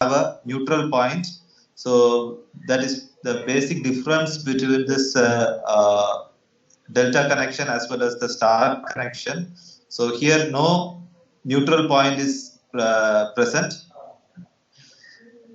have a neutral point. So that is the basic difference between this delta connection as well as the star connection. So here no neutral point is present,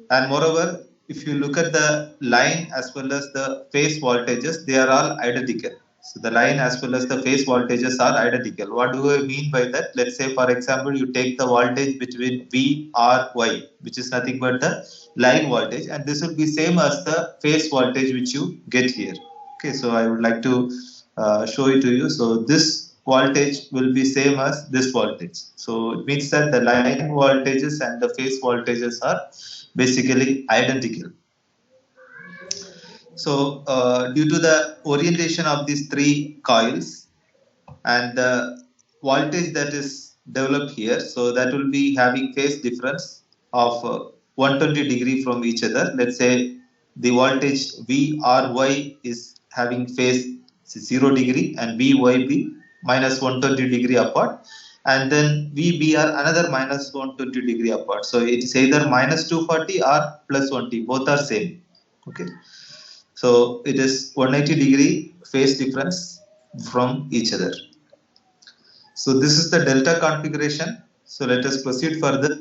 and moreover, if you look at the line as well as the phase voltages, they are all identical. So the line as well as the phase voltages are identical. What do I mean by that? Let's say, for example, you take the voltage between V, R, Y, which is nothing but the line voltage, and this will be same as the phase voltage which you get here. Okay, so I would like to show it to you. So this voltage will be same as this voltage. So it means that the line voltages and the phase voltages are basically identical. So due to the orientation of these three coils and the voltage that is developed here, so that will be having phase difference of 120 degree from each other. Let's say the voltage VRY is having phase 0 degree and VYB minus 120 degree apart, and then VBR another minus 120 degree apart. So it is either minus 240 or plus 20, both are same. Okay, so it is 180 degree phase difference from each other. So this is the delta configuration. So let us proceed further.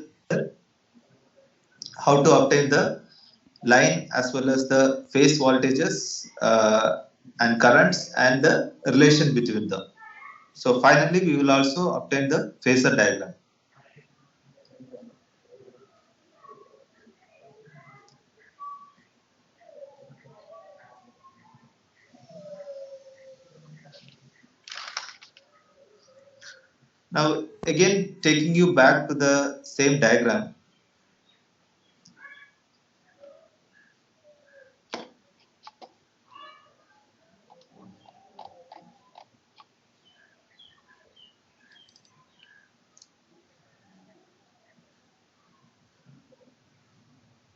How to obtain the line as well as the phase voltages and currents and the relation between them. So finally we will also obtain the phasor diagram. Now again taking you back to the same diagram.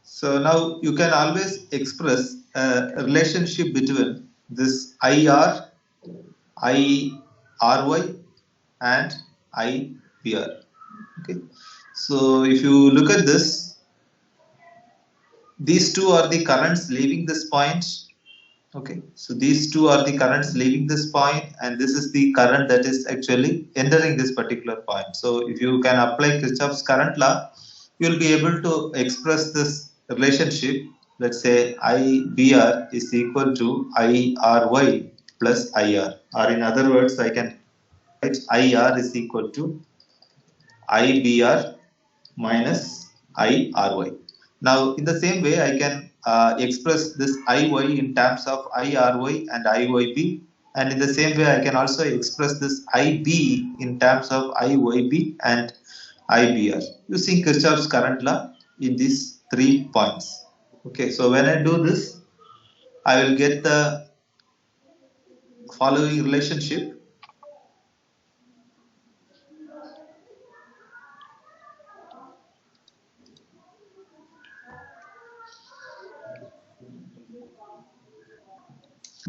So now you can always express a relationship between this IR, IRY and IPR. Okay. So if you look at this, these two are the currents leaving this point. Okay. So these two are the currents leaving this point, and this is the current that is actually entering this particular point. So if you can apply Kirchhoff's current law, you will be able to express this relationship. Let's say IBR is equal to IRY plus IR, or in other words, I can write IR is equal to IBR minus IRY. Now, in the same way, I can express this IY in terms of IRY and IYB, and in the same way, I can also express this IB in terms of IYB and IBR using Kirchhoff's current law in these 3 points. Okay, so when I do this, I will get the following relationship.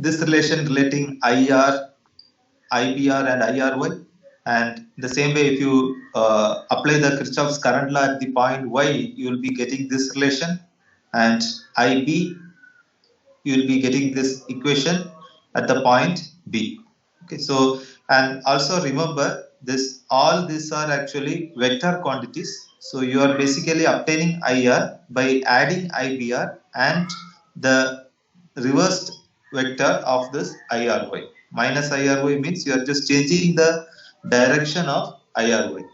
This relation relating IR, IBR and IRY, and the same way if you apply the Kirchhoff's current law at the point Y, you will be getting this relation, and IB, you will be getting this equation at the point B. Okay, so and also remember this, all these are actually vector quantities. So you are basically obtaining IR by adding IBR and the reversed vector of this IRY. Minus IRY means you are just changing the direction of IRY.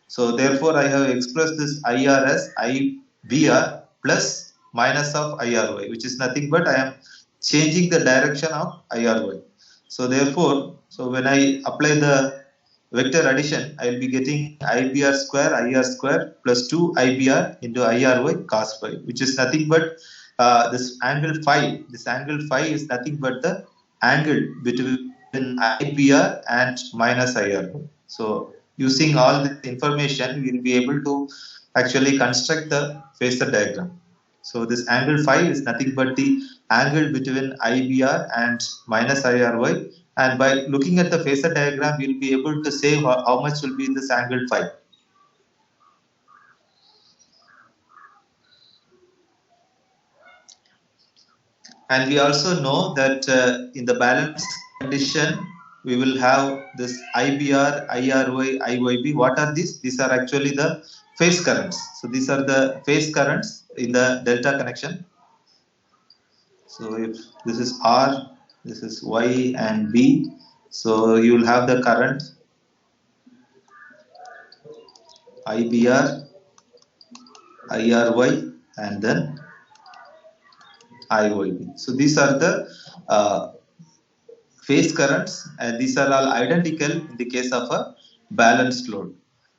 So therefore I have expressed this IR as IBR plus minus of IRY, which is nothing but I am changing the direction of IRY. So therefore, so when I apply the vector addition, I will be getting IBR square IR square plus 2 IBR into IRY cos phi, which is nothing but this angle phi. This angle phi is nothing but the angle between IBR and minus IRY. So using all this information, we will be able to actually construct the phasor diagram. So this angle phi is nothing but the angle between IBR and minus IRY, and by looking at the phasor diagram, we will be able to say how much will be this angle phi. And we also know that in the balance condition, we will have this IBR, IRY, IYB. What are these? These are actually the phase currents. So these are the phase currents in the delta connection. So if this is R, this is Y and B. So you will have the current IBR, IRY, and then IYB. So these are the phase currents, and these are all identical in the case of a balanced load.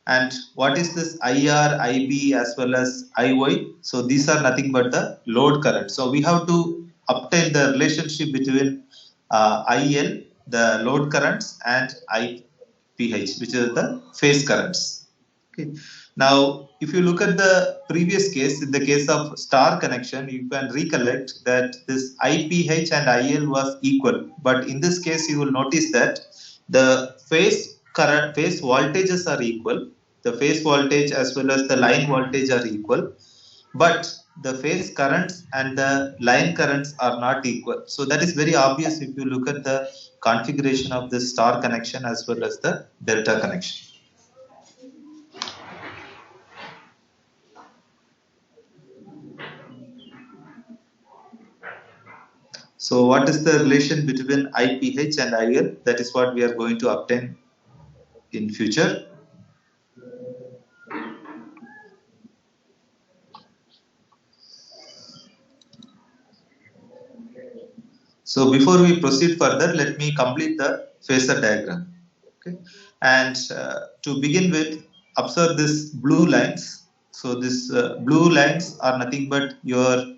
And what is this IR, IB as well as IY? So these are nothing but the load current. So we have to obtain the relationship between IL, the load currents, and IPH, which is the phase currents. Okay. Now, if you look at the previous case, in the case of star connection, you can recollect that this IPH and IL was equal. But in this case, you will notice that the phase current, phase voltages are equal. The phase voltage as well as the line voltage are equal. But the phase currents and the line currents are not equal. So that is very obvious if you look at the configuration of the star connection as well as the delta connection. So what is the relation between IPH and IL? That is what we are going to obtain in future. So before we proceed further, let me complete the phasor diagram. Okay, and to begin with, observe this blue lines. So this blue lines are nothing but your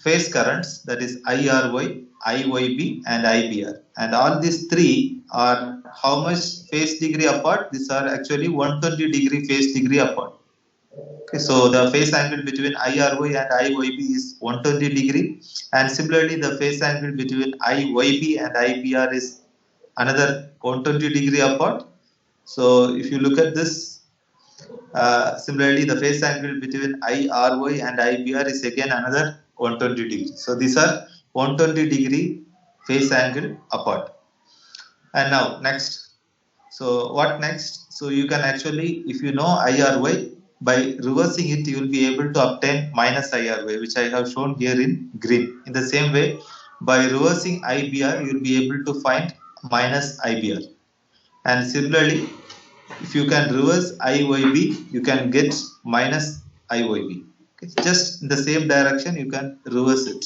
phase currents, that is IRY, IYB, and IBR. And all these three are how much phase degree apart? These are actually 120 degree phase degree apart. Okay, so the phase angle between IRY and IYB is 120 degree, and similarly the phase angle between IYB and IBR is another 120 degree apart. So if you look at this, similarly the phase angle between IRY and IBR is again another 120 degree. So these are 120 degree phase angle apart. And now next. So what next? So you can actually, if you know IRY, by reversing it, you will be able to obtain minus IRY, which I have shown here in green. In the same way, by reversing IBR, you will be able to find minus IBR. And similarly, if you can reverse IYB, you can get minus IYB. Okay. Just in the same direction, you can reverse it.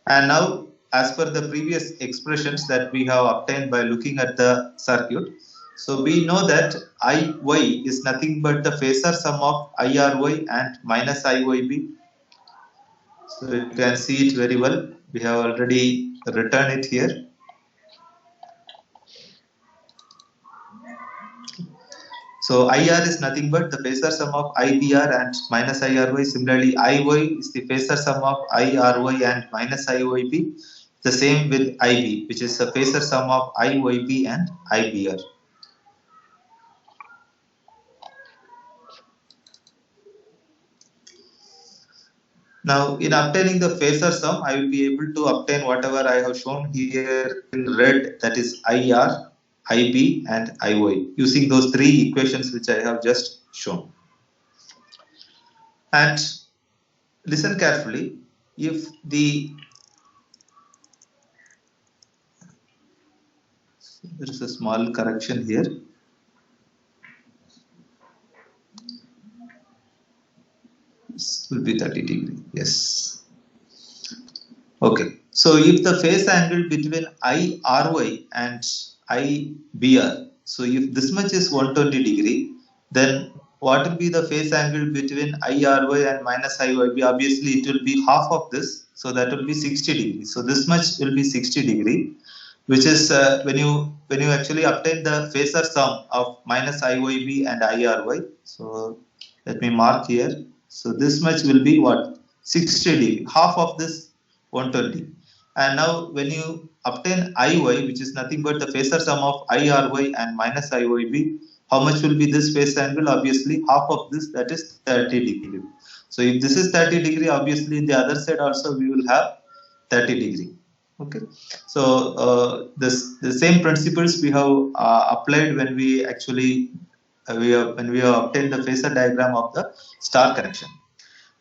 And now, as per the previous expressions that we have obtained by looking at the circuit, so we know that IY is nothing but the phasor sum of IRY and minus IYB. So you can see it very well. We have already written it here. So IR is nothing but the phasor sum of IBR and minus IRY. Similarly, IY is the phasor sum of IRY and minus IYB. The same with IB, which is the phasor sum of IYB and IBR. Now, in obtaining the phasor sum, I will be able to obtain whatever I have shown here in red, that is IR, IB, and IY, using those three equations which I have just shown. And listen carefully, if the there is a small correction here. This will be 30 degree. Yes. Okay. So if the phase angle between IRY and IBR, so if this much is 120 degree, then what will be the phase angle between IRY and minus IYB? Obviously, it will be half of this. So that will be 60 degree. So this much will be 60 degree, which is when you actually obtain the phasor sum of minus IYB and IRY. So let me mark here. So this much will be what? 60 degree, half of this 120. And now when you obtain IY, which is nothing but the phasor sum of IRY and minus IYB, how much will be this phase angle? Obviously half of this, that is 30 degree. So if this is 30 degree, obviously the other side also we will have 30 degree. Okay, so the same principles we have applied when we actually when we have obtained the phasor diagram of the star connection.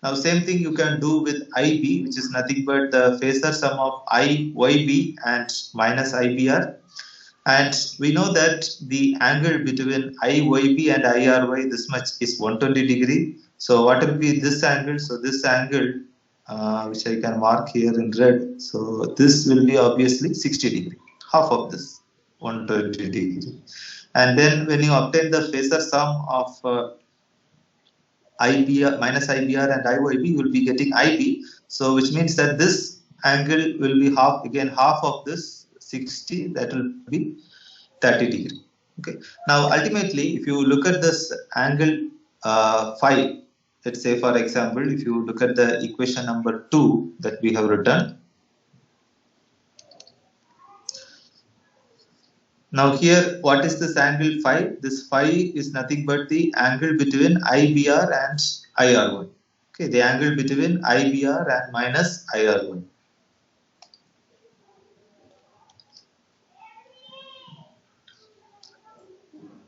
Now same thing you can do with IB, which is nothing but the phasor sum of IYB and minus IBR. And we know that the angle between IYB and IRY this much is 120 degree. So what will be this angle? So this angle, which I can mark here in red. So this will be obviously 60 degree, half of this 120 degree. And then when you obtain the phasor sum of IBR minus IBR and IYB, you will be getting IB. So which means that this angle will be half of this 60, that will be 30 degree. Okay. Now ultimately, if you look at this angle phi, let's say for example, if you look at the equation number 2 that we have written. Now here, what is this angle phi? This phi is nothing but the angle between IBR and IR1. Okay, the angle between IBR and minus IR1.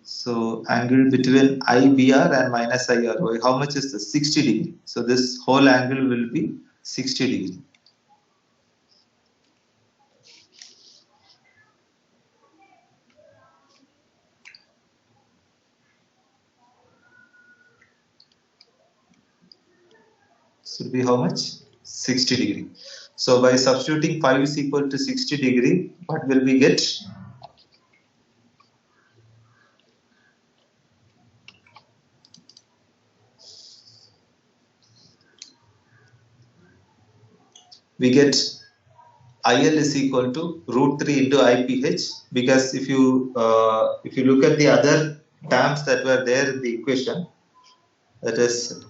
So angle between IBR and minus IRY, how much is this? 60 degree. So this whole angle will be 60 degree. Should be how much? 60 degree. So by substituting phi is equal to 60 degree, what will we get? We get IL is equal to root 3 into IPH, because if you look at the other terms that were there in the equation, that is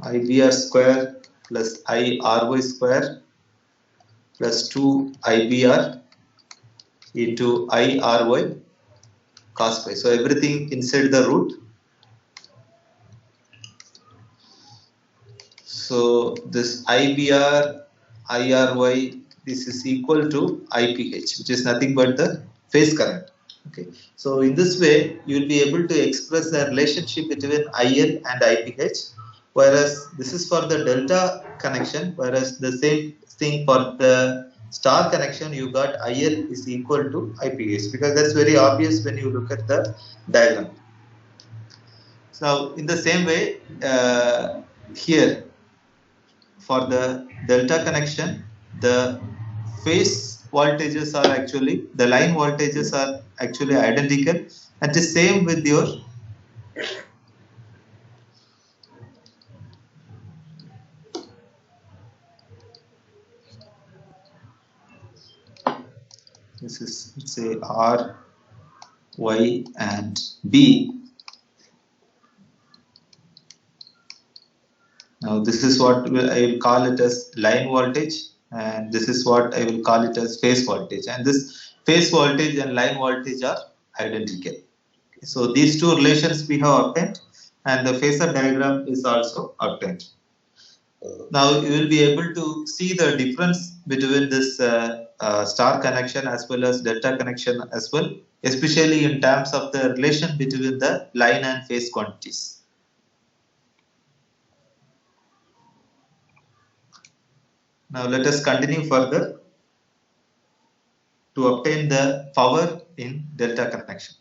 IBR square plus IRY square plus 2 IBR into IRY cos phi. So everything inside the root. So this IBR, IRY, this is equal to IPH, which is nothing but the phase current. Okay. So in this way, you will be able to express the relationship between IL and IPH, whereas this is for the delta connection, whereas the same thing for the star connection, you got IL is equal to IPH, because that's very obvious when you look at the diagram. So in the same way, here for the delta connection, the phase voltages are actually, the line voltages are actually identical, and the same with your this is, let's say, R, Y and B. Now this is what I will call it as line voltage, and this is what I will call it as phase voltage, and this phase voltage and line voltage are identical. So these two relations we have obtained, and the phasor diagram is also obtained. Now you will be able to see the difference between this star connection as well as delta connection as well, especially in terms of the relation between the line and phase quantities. Now let us continue further to obtain the power in delta connection.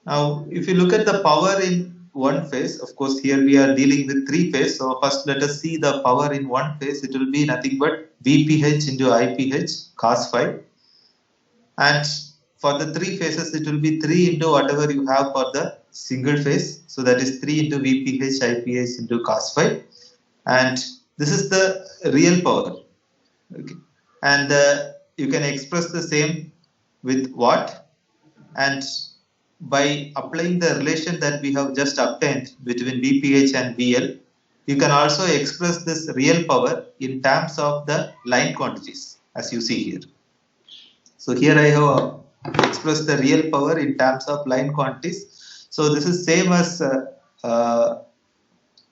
Now if you look at the power in one phase, of course here we are dealing with three phase, so first let us see the power in one phase. It will be nothing but VPH into IPH cos phi, and for the three phases it will be 3 into whatever you have for the single phase, so that is 3 into VPH IPH into cos phi, and this is the real power. Okay. And you can express the same with watt, and by applying the relation that we have just obtained between VPH and VL, you can also express this real power in terms of the line quantities, as you see here. So here I have expressed the real power in terms of line quantities. So this is same as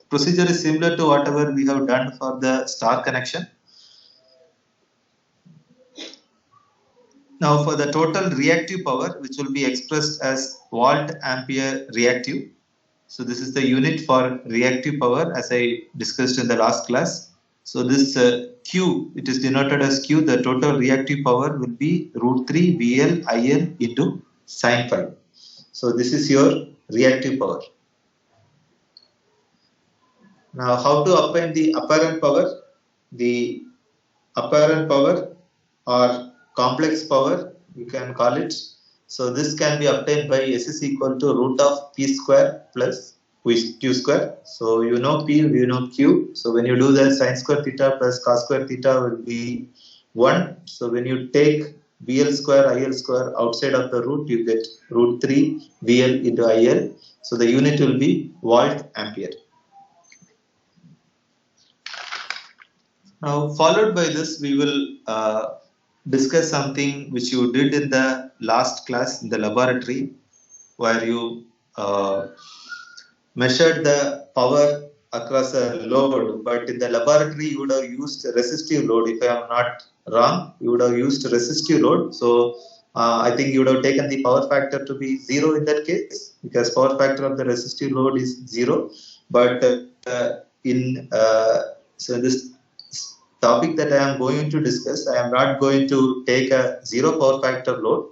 procedure is similar to whatever we have done for the star connection. Now for the total reactive power, which will be expressed as volt ampere reactive. So this is the unit for reactive power as I discussed in the last class. So this Q, it is denoted as Q, the total reactive power will be root 3 VL IL into sine phi. So this is your reactive power. Now how to obtain the apparent power? The apparent power or complex power, you can call it. So this can be obtained by S is equal to root of P square plus Q square. So you know P, you know Q. So when you do that, sine square theta plus cos square theta will be 1. So when you take VL square, IL square outside of the root, you get root 3 VL into IL. So the unit will be volt ampere. Now followed by this, we will discuss something which you did in the last class in the laboratory, where you measured the power across a load, but in the laboratory you would have used resistive load. If I am not wrong, you would have used resistive load. So I think you would have taken the power factor to be 0 in that case, because power factor of the resistive load is 0. But so this topic that I am going to discuss, I am not going to take a 0 power factor load.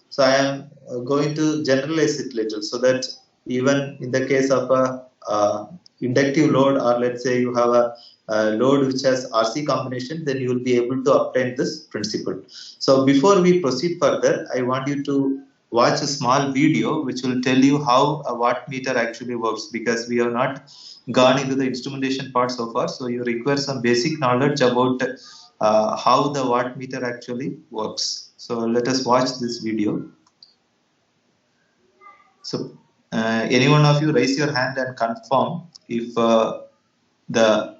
So I am going to generalize it little, so that even in the case of a inductive load, or let's say you have a load which has RC combination, then you will be able to obtain this principle. So before we proceed further, I want you to watch a small video which will tell you how a wattmeter actually works, because we have not gone into the instrumentation part so far. So you require some basic knowledge about how the wattmeter actually works. So let us watch this video. So any one of you raise your hand and confirm if the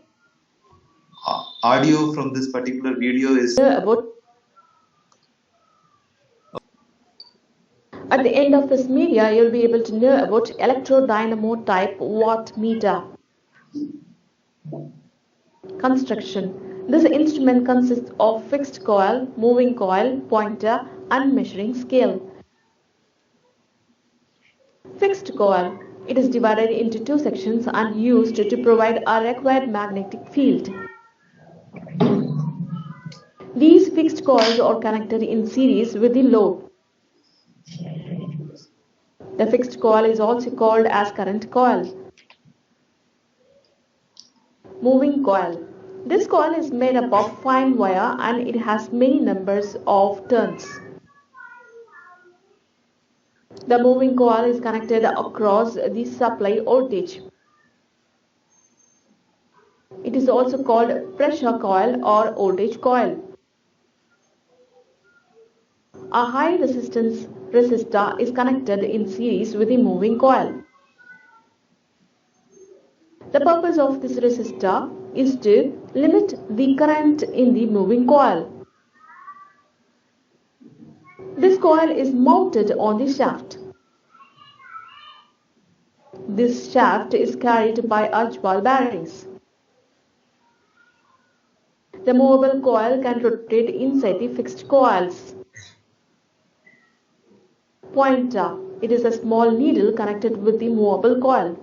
audio from this particular video is At the end of this media, you'll be able to know about electrodynamo type wattmeter. Construction. This instrument consists of fixed coil, moving coil, pointer and measuring scale. Fixed coil. It is divided into 2 sections and used to provide a required magnetic field. These fixed coils are connected in series with the load. The fixed coil is also called as current coil. Moving coil. This coil is made up of fine wire and it has many numbers of turns. The moving coil is connected across the supply voltage. It is also called pressure coil or voltage coil. A high resistance resistor is connected in series with the moving coil. The purpose of this resistor is to limit the current in the moving coil. This coil is mounted on the shaft. This shaft is carried by arch ball bearings. The movable coil can rotate inside the fixed coils. Pointer. It is a small needle connected with the movable coil.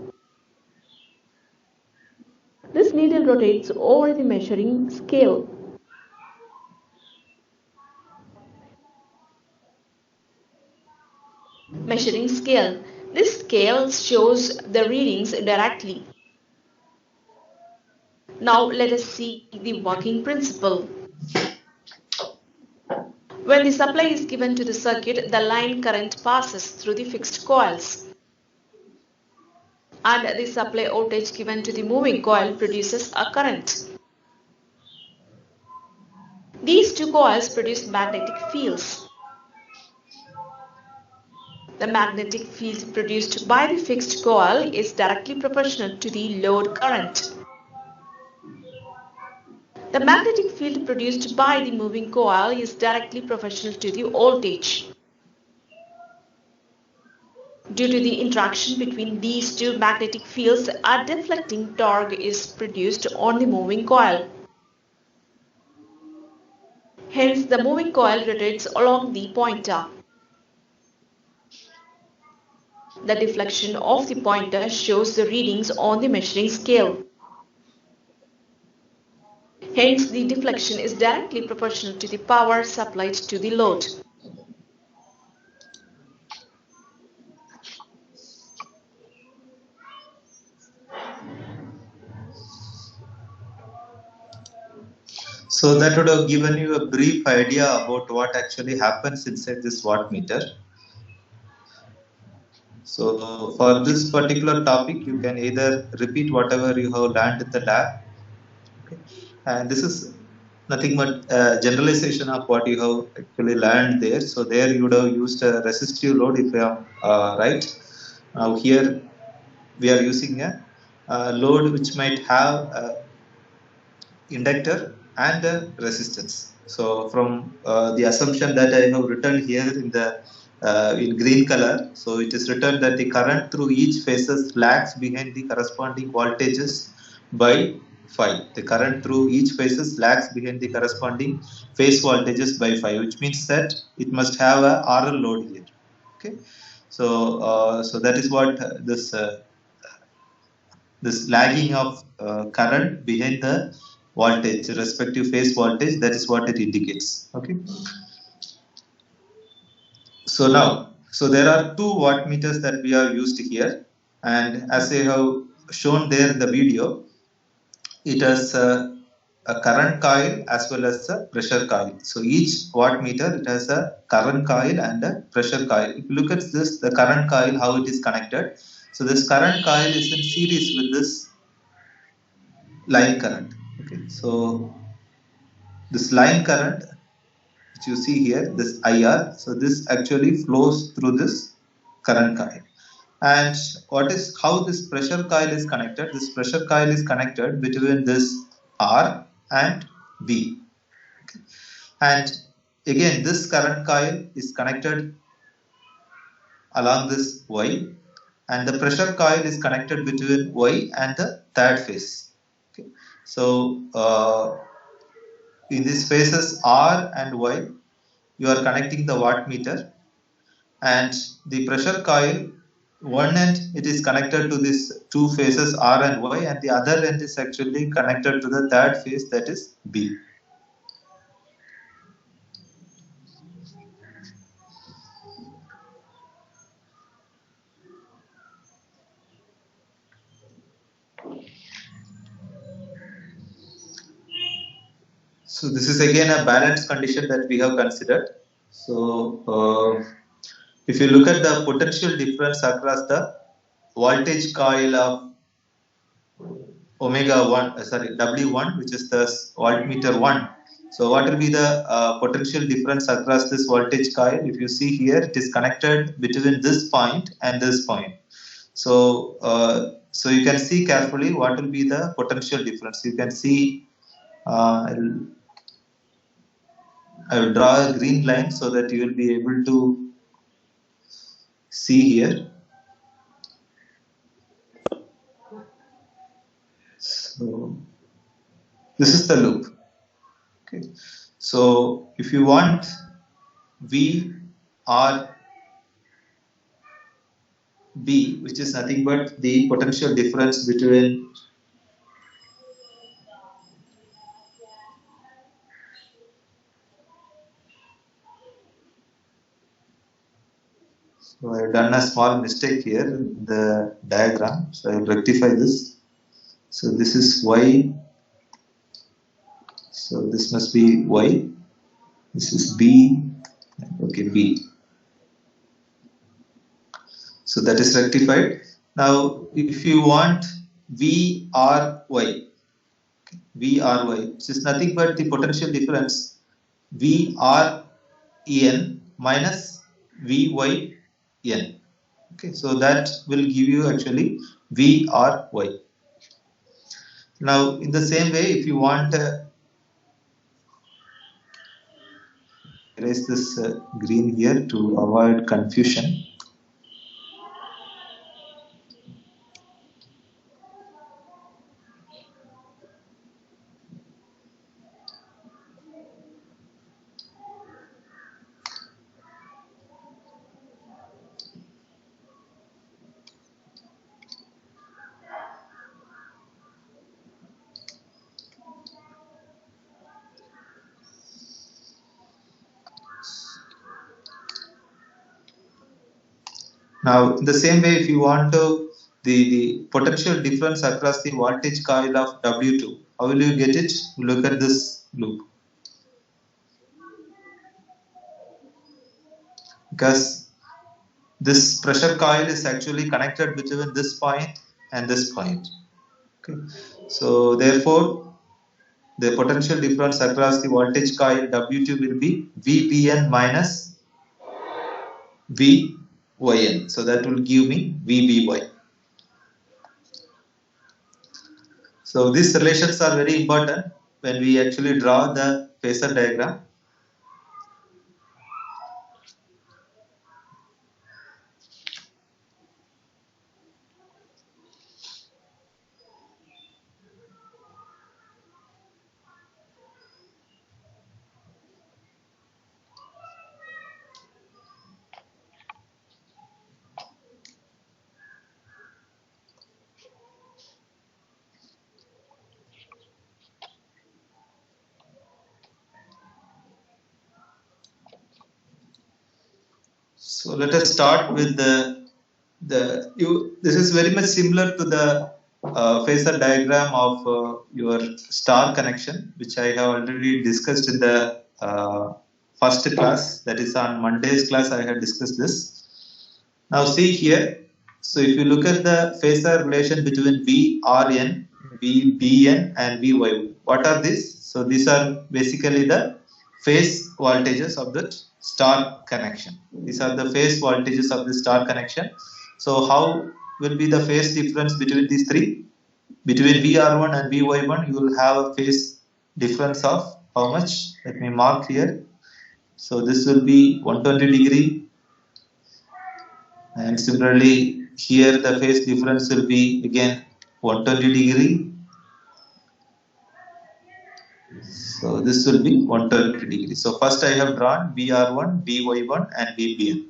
This needle rotates over the measuring scale. Measuring scale. This scale shows the readings directly. Now let us see the working principle. When the supply is given to the circuit, the line current passes through the fixed coils, and the supply voltage given to the moving coil produces a current. These 2 coils produce magnetic fields. The magnetic field produced by the fixed coil is directly proportional to the load current. The magnetic field produced by the moving coil is directly proportional to the voltage. Due to the interaction between these two magnetic fields, a deflecting torque is produced on the moving coil. Hence, the moving coil rotates along the pointer. The deflection of the pointer shows the readings on the measuring scale. Hence, the deflection is directly proportional to the power supplied to the load. So that would have given you a brief idea about what actually happens inside this wattmeter. So for this particular topic, you can either repeat whatever you have learned in the lab. Okay. And this is nothing but generalization of what you have actually learned there. So there you would have used a resistive load, if I am right. Now here we are using a load which might have a inductor and a resistance. So from the assumption that I have written here in green color, so it is written that the current through each phases lags behind the corresponding voltages by phi. The current through each phases lags behind the corresponding phase voltages by phi, which means that it must have a RL load here. Okay, so so that is what this lagging of current behind the voltage, respective phase voltage, that is what it indicates. Okay. So now, so there are two wattmeters that we have used here, and as I have shown there in the video, it has a current coil as well as a pressure coil. So each wattmeter, it has a current coil and a pressure coil. If you look at this, the current coil, how it is connected. So this current coil is in series with this line current. Okay, so this line current which you see here, this IR, so this actually flows through this current coil. And how this pressure coil is connected? This pressure coil is connected between this R and B. Okay. And again, this current coil is connected along this Y, and the pressure coil is connected between Y and the third phase. Okay. So in these phases R and Y, you are connecting the wattmeter, and the pressure coil, one end it is connected to these two phases R and Y, and the other end is actually connected to the third phase, that is B. So this is again a balanced condition that we have considered. So if you look at the potential difference across the voltage coil of W1, which is the voltmeter 1. So what will be the potential difference across this voltage coil? If you see here, it is connected between this point and this point. So so you can see carefully what will be the potential difference. You can see, I will draw a green line so that you will be able to see here. So this is the loop. Okay. So if you want V R B, which is nothing but the potential difference between So I have done a small mistake here in the diagram. So I will rectify this. So this is Y. So this must be Y. This is B. Okay, B. So that is rectified. Now, if you want VRY, okay, VRY, which is nothing but the potential difference VREN minus VY N. Okay, so that will give you actually V or Y. Now, in the same way, if you want erase this green here to avoid confusion. Now, in the same way, if you want to the potential difference across the voltage coil of W2, how will you get it? Look at this loop. Because this pressure coil is actually connected between this point and this point. Okay. So therefore, the potential difference across the voltage coil W2 will be VBN minus VYN. So that will give me VBY. So these relations are very important when we actually draw the phasor diagram. So let us start with this is very much similar to the phasor diagram of your star connection, which I have already discussed in the first class, that is on Monday's class. I had discussed this. Now see here, so if you look at the phasor relation between VRN, VBN and VY, what are these? So these are basically the phase voltages of the star connection. These are the phase voltages of the star connection. So how will be the phase difference between these three? Between VR1 and VY1, you will have a phase difference of how much? Let me mark here. So this will be 120 degree, and similarly here the phase difference will be again 120 degree. So this will be 120 degree. So first I have drawn VR1, VY1 and VBN,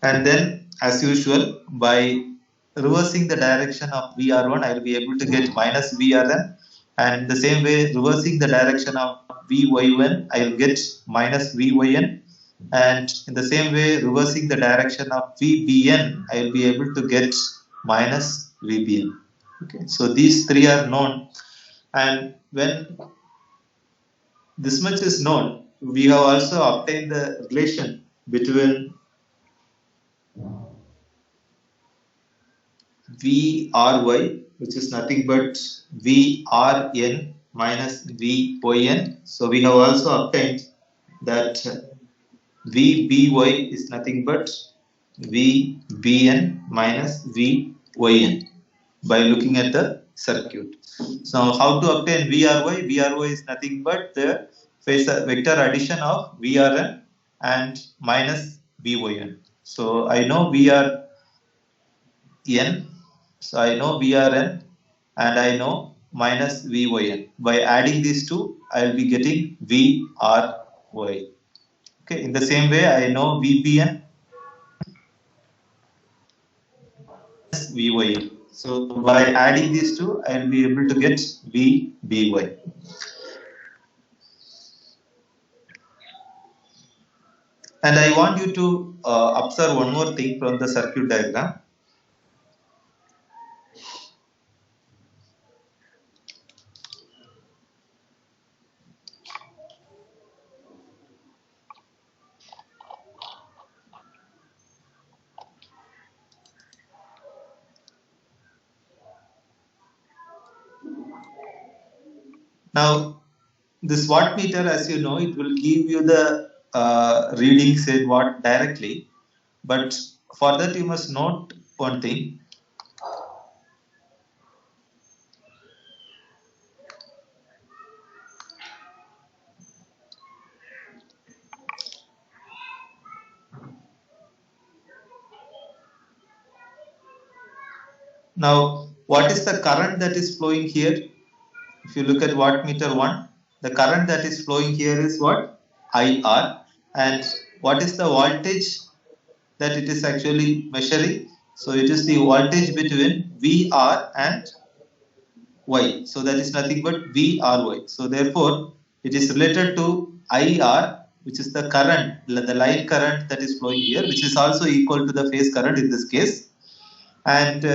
and then as usual by reversing the direction of VR1 I will be able to get minus VRN, and the same way reversing the direction of VY1 I will get minus VYN, and in the same way reversing the direction of VBN I will be able to get minus VBN. Okay, so these three are known, and when this much is known, we have also obtained the relation between VRY, which is nothing but VRN minus VYN. So we have also obtained that VBY is nothing but VBN minus VYN by looking at the circuit. So how to obtain VRY? VRY is nothing but the phasor vector addition of VRN and minus VYN. So I know VRN, so I know VRN and I know minus VYN. By adding these two, I will be getting VRY. Okay, in the same way, I know VBN minus VYN. So by adding these two, I will be able to get VBY. And I want you to observe one more thing from the circuit diagram. Now, this wattmeter, as you know, it will give you the readings in watt directly, but for that you must note one thing. Now, what is the current that is flowing here? If you look at wattmeter 1, the current that is flowing here is what? IR. And what is the voltage that it is actually measuring? So it is the voltage between VR and Y. So that is nothing but VRY. So therefore, it is related to IR, which is the current, the line current that is flowing here, which is also equal to the phase current in this case. And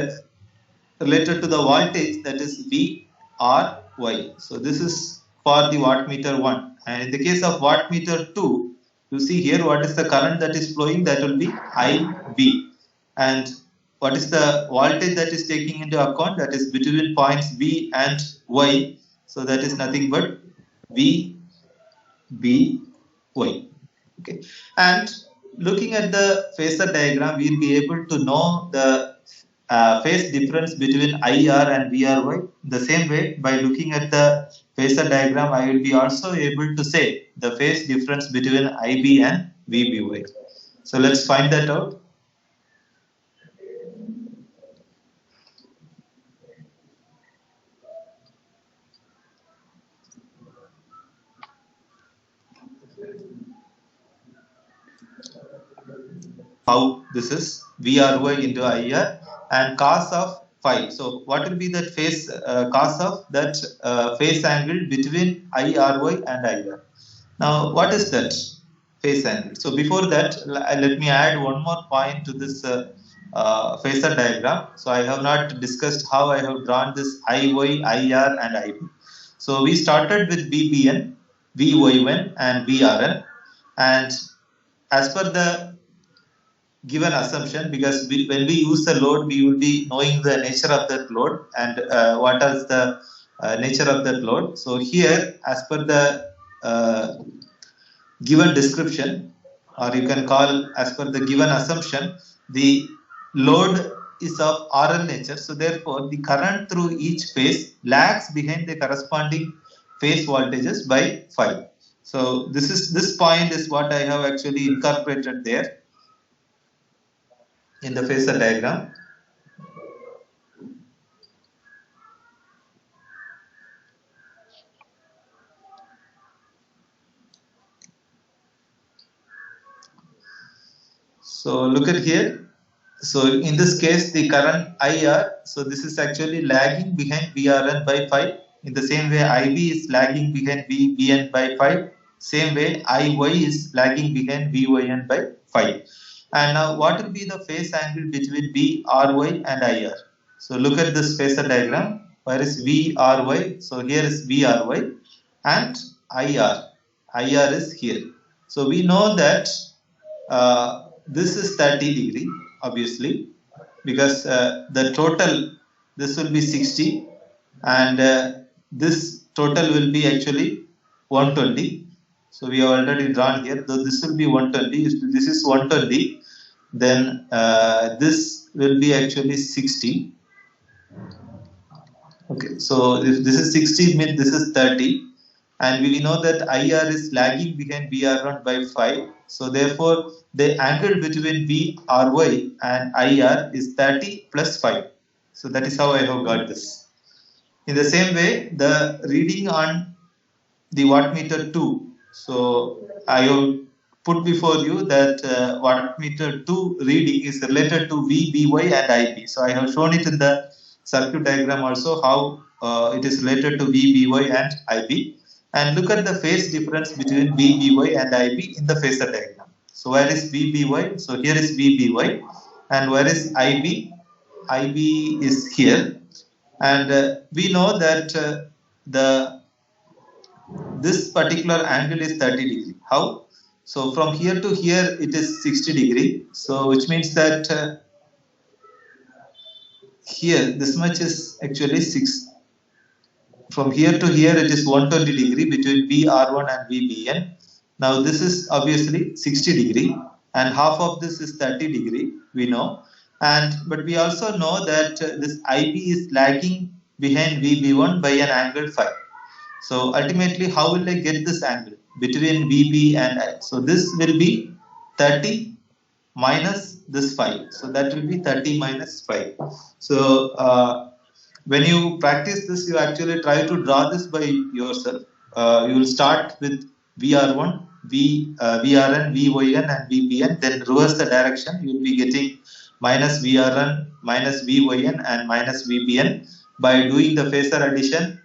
related to the voltage, that is VRY. So this is for the wattmeter 1. And in the case of wattmeter 2, you see here what is the current that is flowing, that will be IB. And what is the voltage that is taking into account, that is between points V and Y. So that is nothing but VBY. Okay. And looking at the phasor diagram, we will be able to know the phase difference between IR and VRY. The same way, by looking at the phasor diagram, I will be also able to say the phase difference between IB and VBY. So let's find that out. How this is VRY into IR and cos of phi. So what will be that phase cos of that phase angle between IRY and IR? Now what is that phase angle? So before that, let me add one more point to this phasor diagram. So I have not discussed how I have drawn this IY, IR and IB. So we started with VBN, VYN and VRN, and as per the given assumption, because when we use the load, we will be knowing the nature of that load and what is the nature of that load. So here, as per the given description, or you can call as per the given assumption, the load is of RL nature. So therefore, the current through each phase lags behind the corresponding phase voltages by phi. So this point is what I have actually incorporated there in the phasor diagram. So look at here. So in this case, the current IR, so this is actually lagging behind VRN by phi. In the same way, IB is lagging behind VBN by phi. Same way, IY is lagging behind VYN by phi. And now what will be the phase angle between VRY and IR? So look at this phasor diagram. Where is VRY? So here is VRY and IR. IR is here. So we know that this is 30 degree, obviously, because the total, this will be 60 and this total will be actually 120. So we have already drawn here, though this will be 120, this is 120, then this will be actually 60. Okay, so if this is 60, means this is 30, and we know that IR is lagging behind VR1 by 5. So therefore, the angle between VRY and IR is 30 plus 5. So that is how I have got this. In the same way, the reading on the wattmeter 2. So I will put before you that wattmeter 2 reading is related to VBY and IB. So I have shown it in the circuit diagram also how it is related to VBY and IB. And look at the phase difference between VBY and IB in the phasor diagram. So where is VBY? So here is VBY. And where is IB? IB is here. And we know that this particular angle is 30 degree. How? So from here to here it is 60 degree. So which means that here this much is actually 6. From here to here it is 120 degree between VR1 and VBN. Now this is obviously 60 degree. and half of this is 30 degree, we know. But we also know that this IB is lagging behind VB1 by an angle phi. So ultimately, how will I get this angle between VB and I? So this will be 30 minus this phi. So that will be 30 minus phi. So when you practice this, you actually try to draw this by yourself. You will start with VR1, VRN, VYN and VBN, then reverse the direction. You will be getting minus VRN, minus VYN and minus VBN. By doing the phasor addition,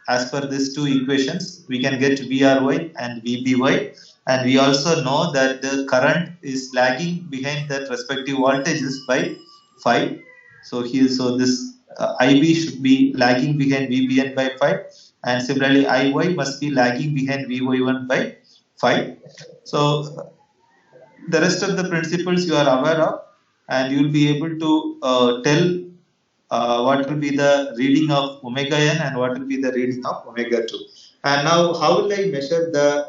as per these two equations, we can get VRY and VBY. And we also know that the current is lagging behind that respective voltages by phi. So this IB should be lagging behind VBN by phi, and similarly IY must be lagging behind VY1 by phi. So the rest of the principles you are aware of, and you will be able to tell what will be the reading of omega n and what will be the reading of omega 2. And now, how will I measure the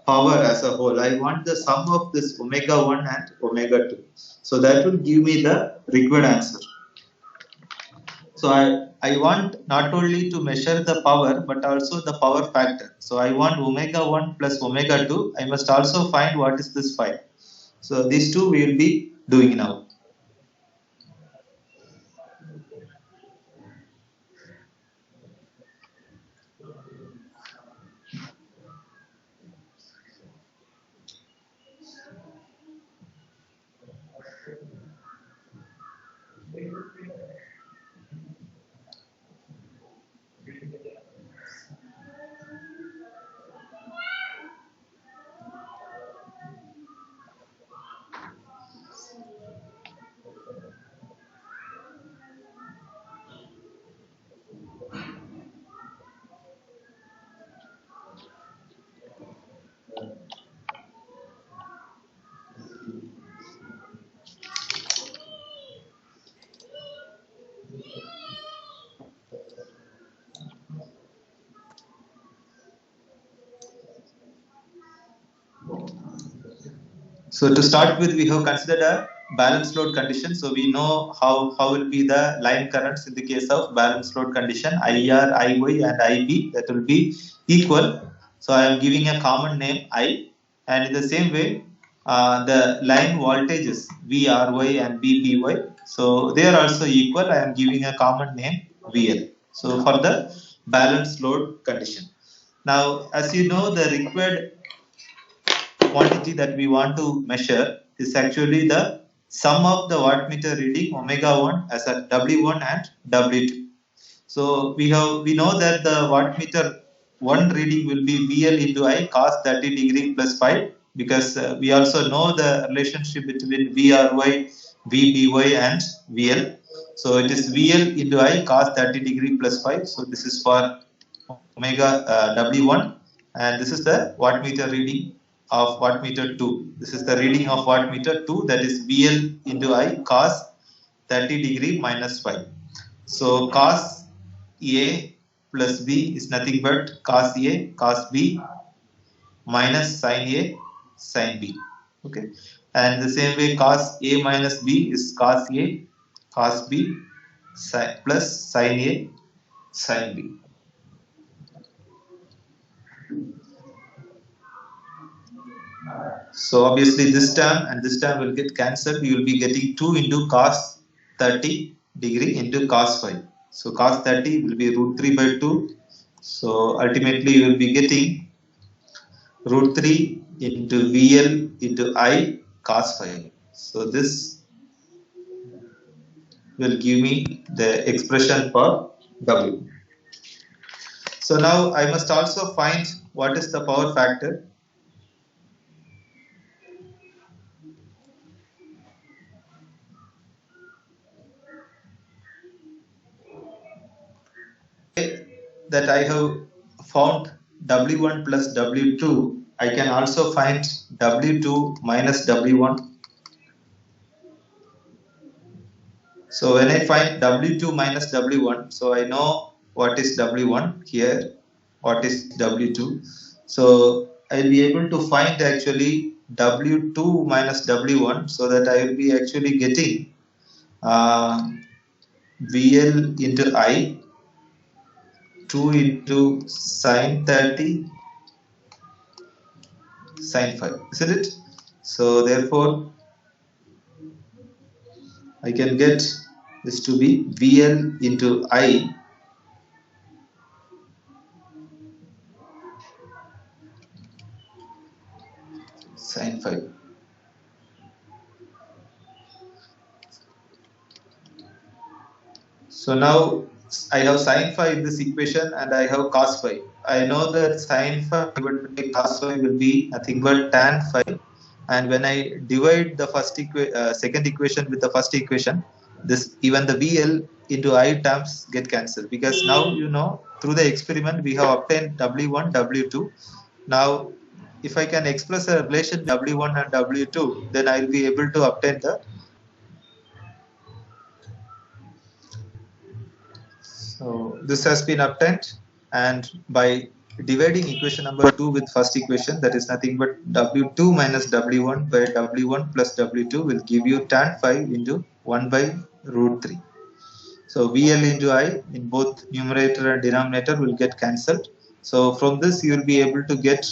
power as a whole? I want the sum of this omega 1 and omega 2. So that will give me the required answer. So I want not only to measure the power but also the power factor. So I want omega 1 plus omega 2. I must also find what is this phi. So these two we will be doing now. So to start with, we have considered a balanced load condition. So we know how will be the line currents in the case of balanced load condition. IR, IY and IB, that will be equal. So I am giving a common name I, and in the same way the line voltages VRY and VBY, so they are also equal. I am giving a common name VL. So for the balanced load condition. Now, as you know, the required quantity that we want to measure is actually the sum of the wattmeter reading omega 1 as a W1 and W2. So we know that the wattmeter 1 reading will be VL into I cos 30 degree plus phi, because we also know the relationship between VRY, VBY and VL. So it is VL into I cos 30 degree plus phi. So this is for omega W1, and this is the wattmeter reading of wattmeter 2. This is the reading of wattmeter 2, that is VL into I cos 30 degree minus phi. So cos A plus B is nothing but cos A cos B minus sin A sin B. Okay, and the same way cos A minus B is cos A cos B plus sin A sin B. So obviously this term and this term will get cancelled. You will be getting 2 into cos 30 degree into cos phi. So cos 30 will be root 3 by 2. So ultimately you will be getting root 3 into VL into I cos phi. So this will give me the expression for W. So now I must also find what is the power factor. That I have found W1 plus W2, I can also find W2 minus W1. So when I find W2 minus W1, so I know what is W1 here, what is W2. So I'll be able to find actually W2 minus W1, so that I will be actually getting VL into I, 2 into sine 30 sine 5, isn't it? So therefore I can get this to be VL into I sine 5. So now I have sine phi in this equation and I have cos phi. I know that sine phi divided by cos phi will be nothing but tan phi. And when I divide the second equation with the first equation, this even the VL into I terms get cancelled, because now you know through the experiment we have obtained W1, W2. Now if I can express a relation W1 and W2, then I will be able to obtain the. So this has been obtained, and by dividing equation number 2 with first equation, that is nothing but W2 minus W1 by W1 plus W2 will give you tan phi into 1 by root 3. So VL into I in both numerator and denominator will get cancelled. So from this you will be able to get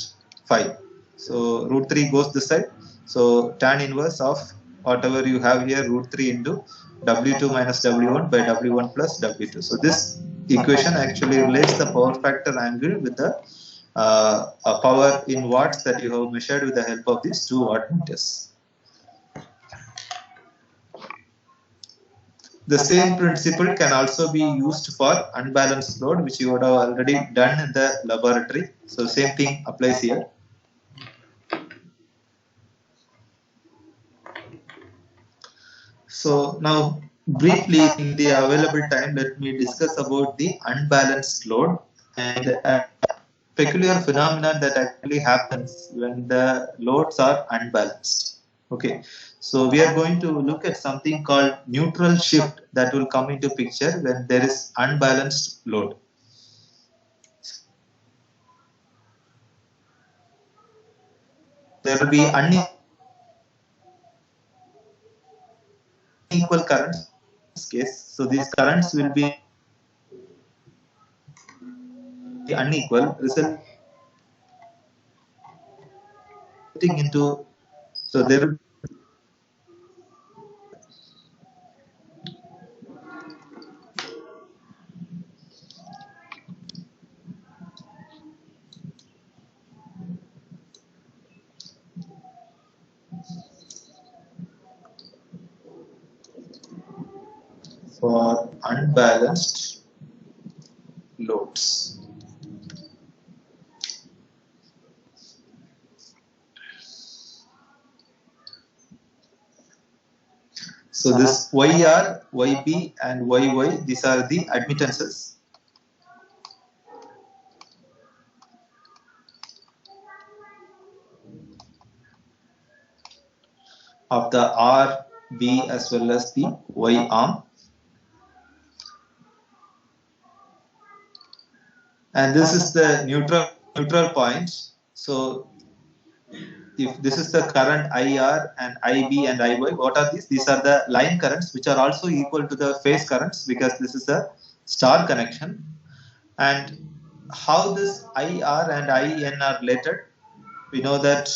phi. So root 3 goes this side. So tan inverse of whatever you have here, root 3 into W2 minus W1 by W1 plus W2. So this equation actually relates the power factor angle with the power in watts that you have measured with the help of these two wattmeters. The same principle can also be used for unbalanced load, which you would have already done in the laboratory. So same thing applies here. So now briefly in the available time, let me discuss about the unbalanced load and a peculiar phenomenon that actually happens when the loads are unbalanced. Okay, so we are going to look at something called neutral shift that will come into picture when there is unbalanced load. There will be unequal currents in this case. So these currents will be unequal, resulting into, so there will for unbalanced loads. So this YR, YB and YY, these are the admittances. Of the R, B as well as the Y arm. And this is the neutral point. So if this is the current IR and IB and IY, what are these? These are the line currents, which are also equal to the phase currents, because this is a star connection. And how this IR and IN are related, we know that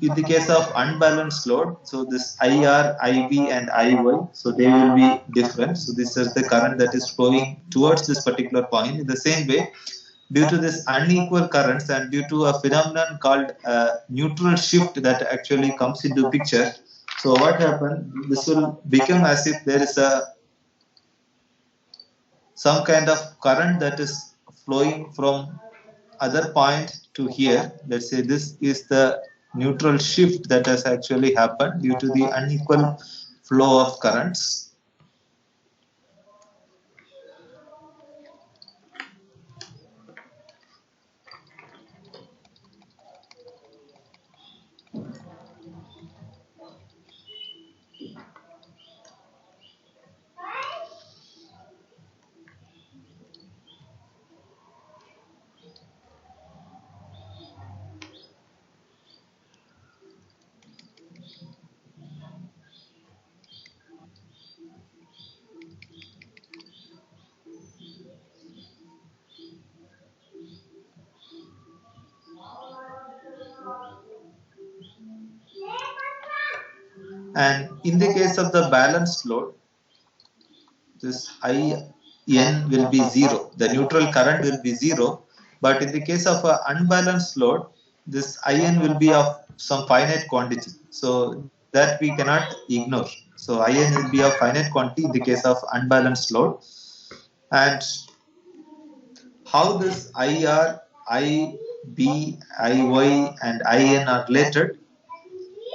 in the case of unbalanced load, so this IR, IB and IY, so they will be different. So this is the current that is flowing towards this particular point. In the same way, due to this unequal currents and due to a phenomenon called neutral shift that actually comes into picture, so what happens, this will become as if there is some kind of current that is flowing from other point to here. Let's say this is the neutral shift that has actually happened due to the unequal flow of currents. And in the case of the balanced load, this IN will be 0. The neutral current will be 0. But in the case of an unbalanced load, this IN will be of some finite quantity. So that we cannot ignore. So IN will be a finite quantity in the case of unbalanced load. And how this IR, IB, IY and IN are related.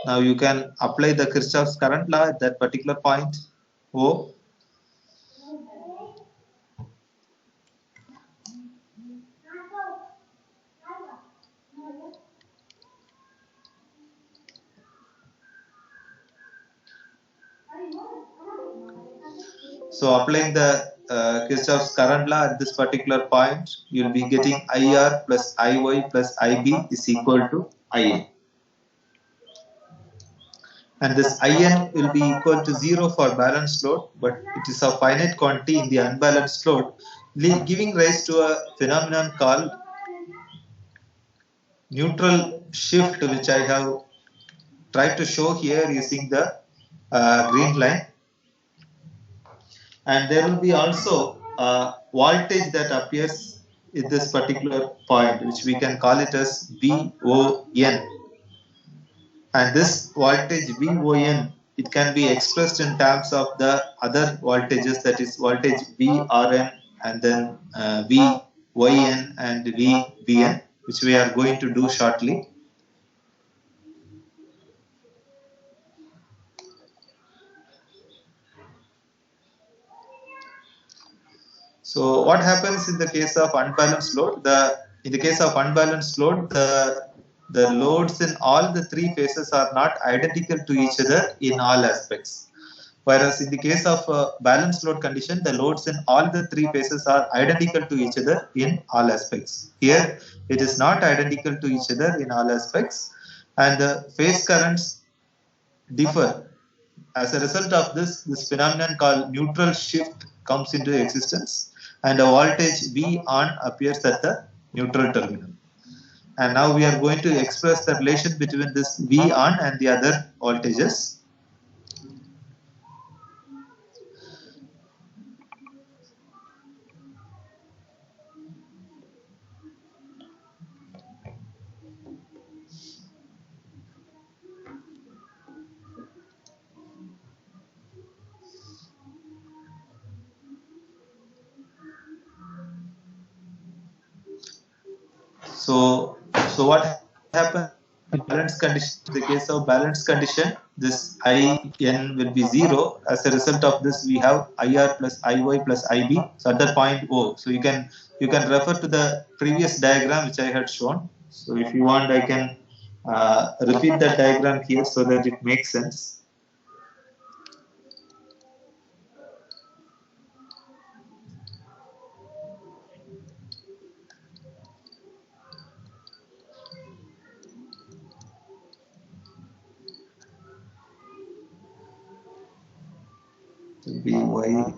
Now you can apply the Kirchhoff's current law at that particular point O. So applying the Kirchhoff's current law at this particular point, you will be getting IR plus IY plus IB is equal to IN. And this IN will be equal to 0 for balanced load, but it is a finite quantity in the unbalanced load, giving rise to a phenomenon called neutral shift, which I have tried to show here using the green line. And there will be also a voltage that appears at this particular point, which we can call it as VON. And this voltage VON, it can be expressed in terms of the other voltages, that is voltage VRN and then VYN and VBN, which we are going to do shortly. So what happens in the case of unbalanced load? In the case of unbalanced load, the loads in all the three phases are not identical to each other in all aspects. Whereas in the case of balanced load condition, the loads in all the three phases are identical to each other in all aspects. Here, it is not identical to each other in all aspects, and the phase currents differ. As a result of this phenomenon called neutral shift comes into existence, and a voltage V on appears at the neutral terminal. And now we are going to express the relation between this V on and the other voltages. So what happens in balance condition? In the case of balance condition, this IN will be 0. As a result of this, we have IR plus IY plus IB. So at that point O. So you can refer to the previous diagram which I had shown. So if you want, I can repeat that diagram here so that it makes sense. To be Y.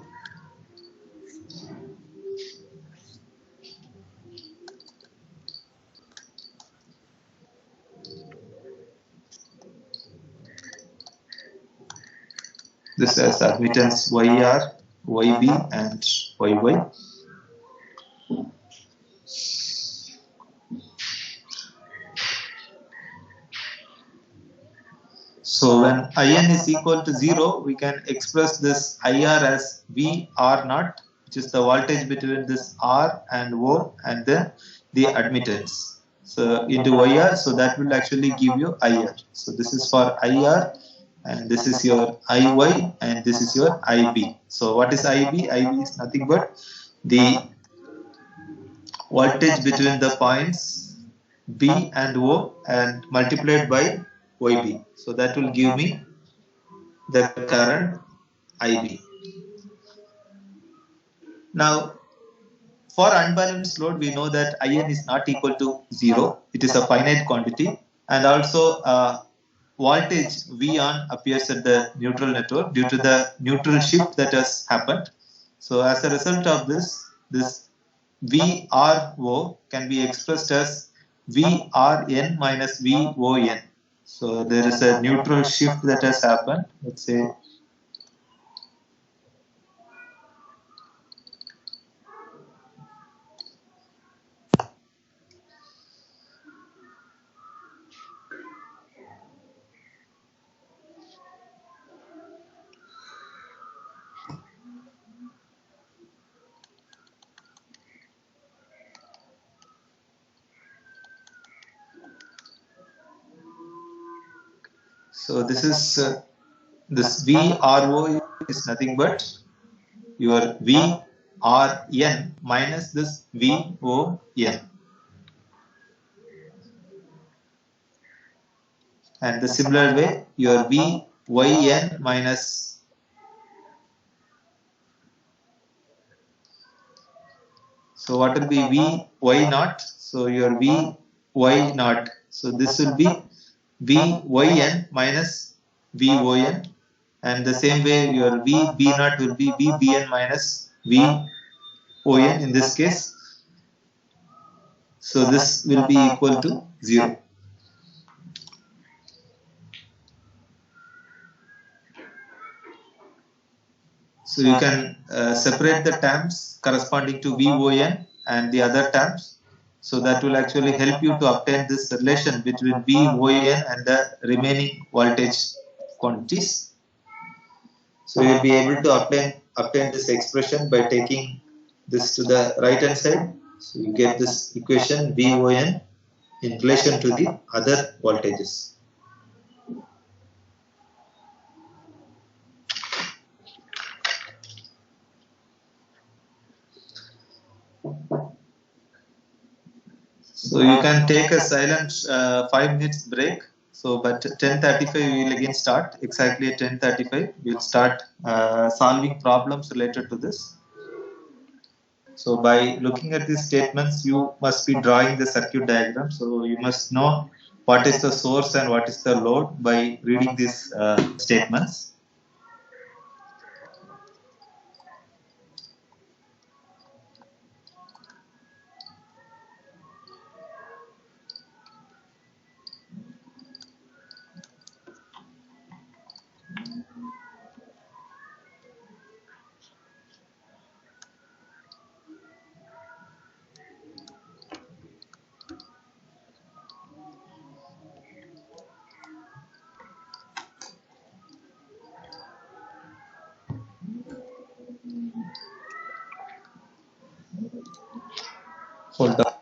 This has admittance YR, YB and YY. So when IN is equal to 0, we can express this IR as VR naught, which is the voltage between this R and O, and then the admittance. So into IR, so that will actually give you IR. So this is for IR, and this is your IY, and this is your IB. So what is IB? IB is nothing but the voltage between the points B and O and multiplied by YB. So that will give me the current IB. Now, for unbalanced load, we know that IN is not equal to 0. It is a finite quantity, and also voltage V on appears at the neutral network due to the neutral shift that has happened. So as a result of this VRO can be expressed as VRN minus VON. So there is a neutral shift that has happened. Let's say so this is this VRO is nothing but your VRN minus this VON. And the similar way, your VYN minus, so what will be VY naught? So your VY naught. So this will be VYN minus VON. And the same way, your VB naught will be VBN minus VON in this case. So this will be equal to 0. So you can separate the terms corresponding to VON and the other terms. So that will actually help you to obtain this relation between VON and the remaining voltage quantities. So you will be able to obtain this expression by taking this to the right hand side. So you get this equation VON in relation to the other voltages. So you can take a silent 5 minutes break. So, but 10:35 we will again start. Exactly at 10:35 we will start solving problems related to this. So by looking at these statements, you must be drawing the circuit diagram. So you must know what is the source and what is the load by reading these statements. Hold on.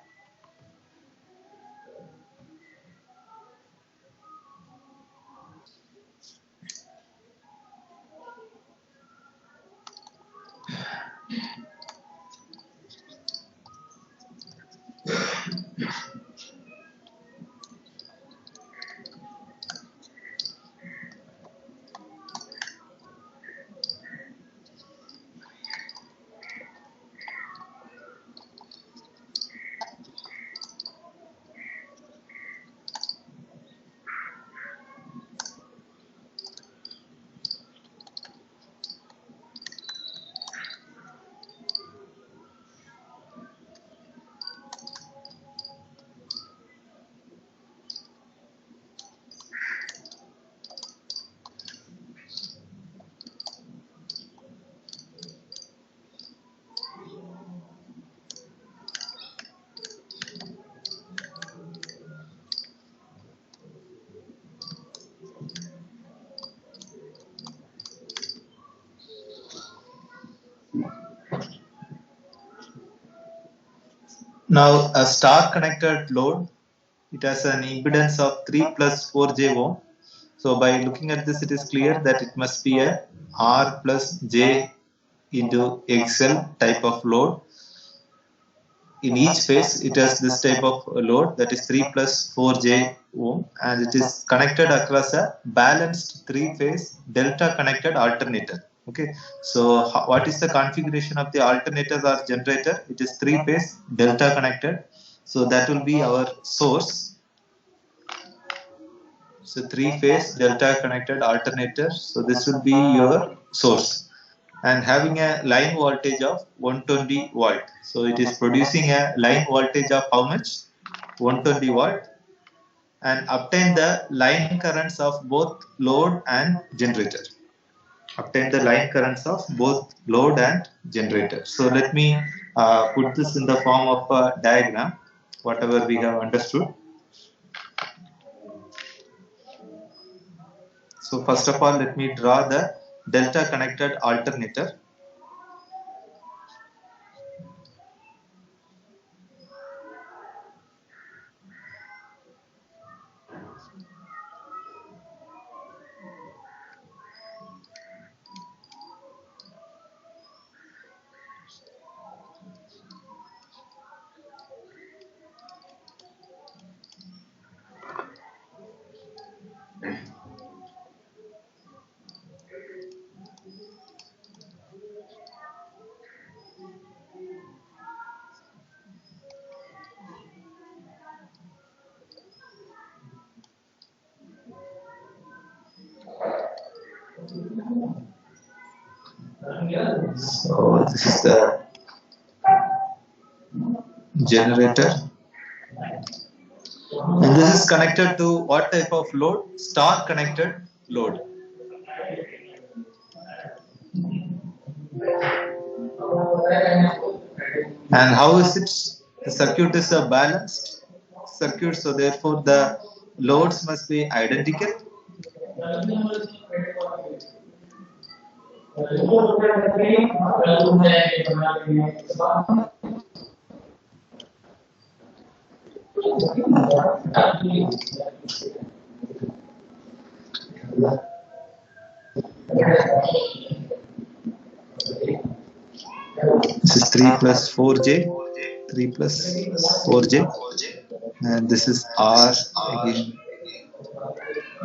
Now a star connected load, it has an impedance of 3 plus 4j ohm. So by looking at this, it is clear that it must be a R plus J into XL type of load. In each phase, it has this type of load, that is 3 plus 4j ohm, and it is connected across a balanced 3-phase delta connected alternator. Okay, so what is the configuration of the alternators or generator? It is 3-phase delta connected. So that will be our source. So 3-phase delta connected alternator. So this will be your source, and having a line voltage of 120 volt. So it is producing a line voltage of how much? 120 volt. and obtain the line currents of both load and generator. Obtain the line currents of both load and generator. So let me put this in the form of a diagram, whatever we have understood. So first of all, let me draw the delta connected alternator. So this is the generator, and this is connected to what type of load? Star connected load. And how is it? The circuit is a balanced circuit, so therefore the loads must be identical. This is 3 plus 4j, 3 plus 4j, and this is R again,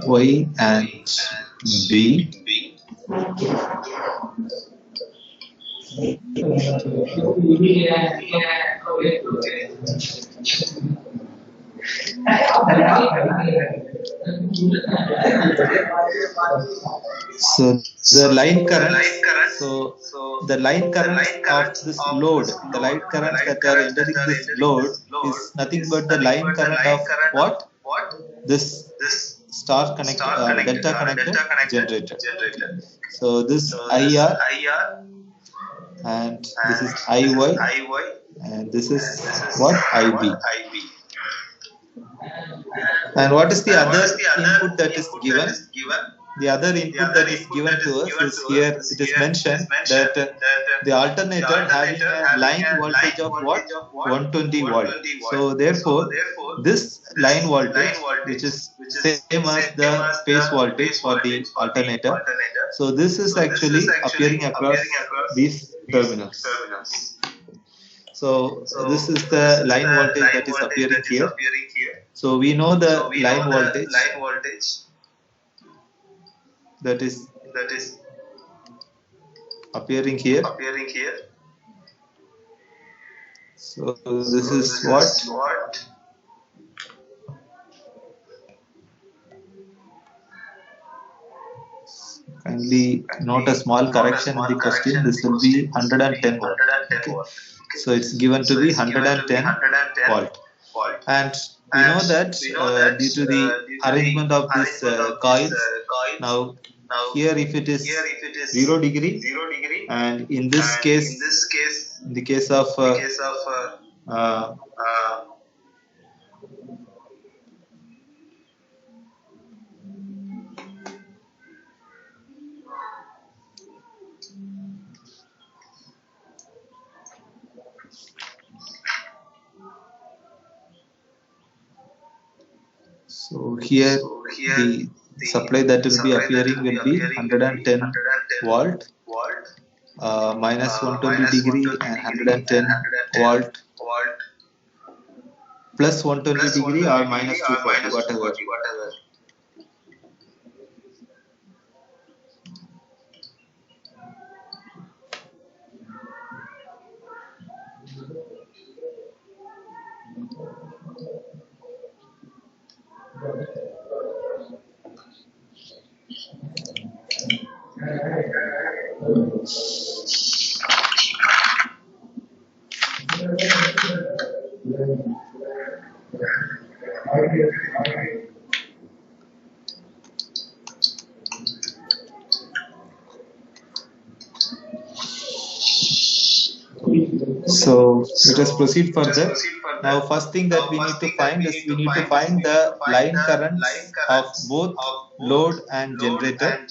Y and B. So the line current, so the line current of this load, the line currents that are entering this load is nothing but the line current of what? This star connected, delta connected generator. So this IR and this is IY and this is what? IB. And what is the other input that is given? The other input that is given to us is here. It is mentioned that the alternator having a line voltage of what? 120 volt. So therefore, this line voltage, which is same as the phase voltage for the alternator, so this is actually appearing across these terminals. So this is the line voltage that is appearing here. So we know the line voltage that is appearing here. So this is what? Kindly note a small correction in the question. This will be 110 volt. Okay. So it's given to be 110 volt. And we know that due to the arrangement of this coils, now here if it is 0 degree, and in this case, in the case of so here the supply that will be appearing will be 110 volt, minus 120 degree and 110 volt, plus 120 degree or minus 240, whatever. So let us proceed further. Now, first thing that we need to find is we need to find the line currents of both load and generator.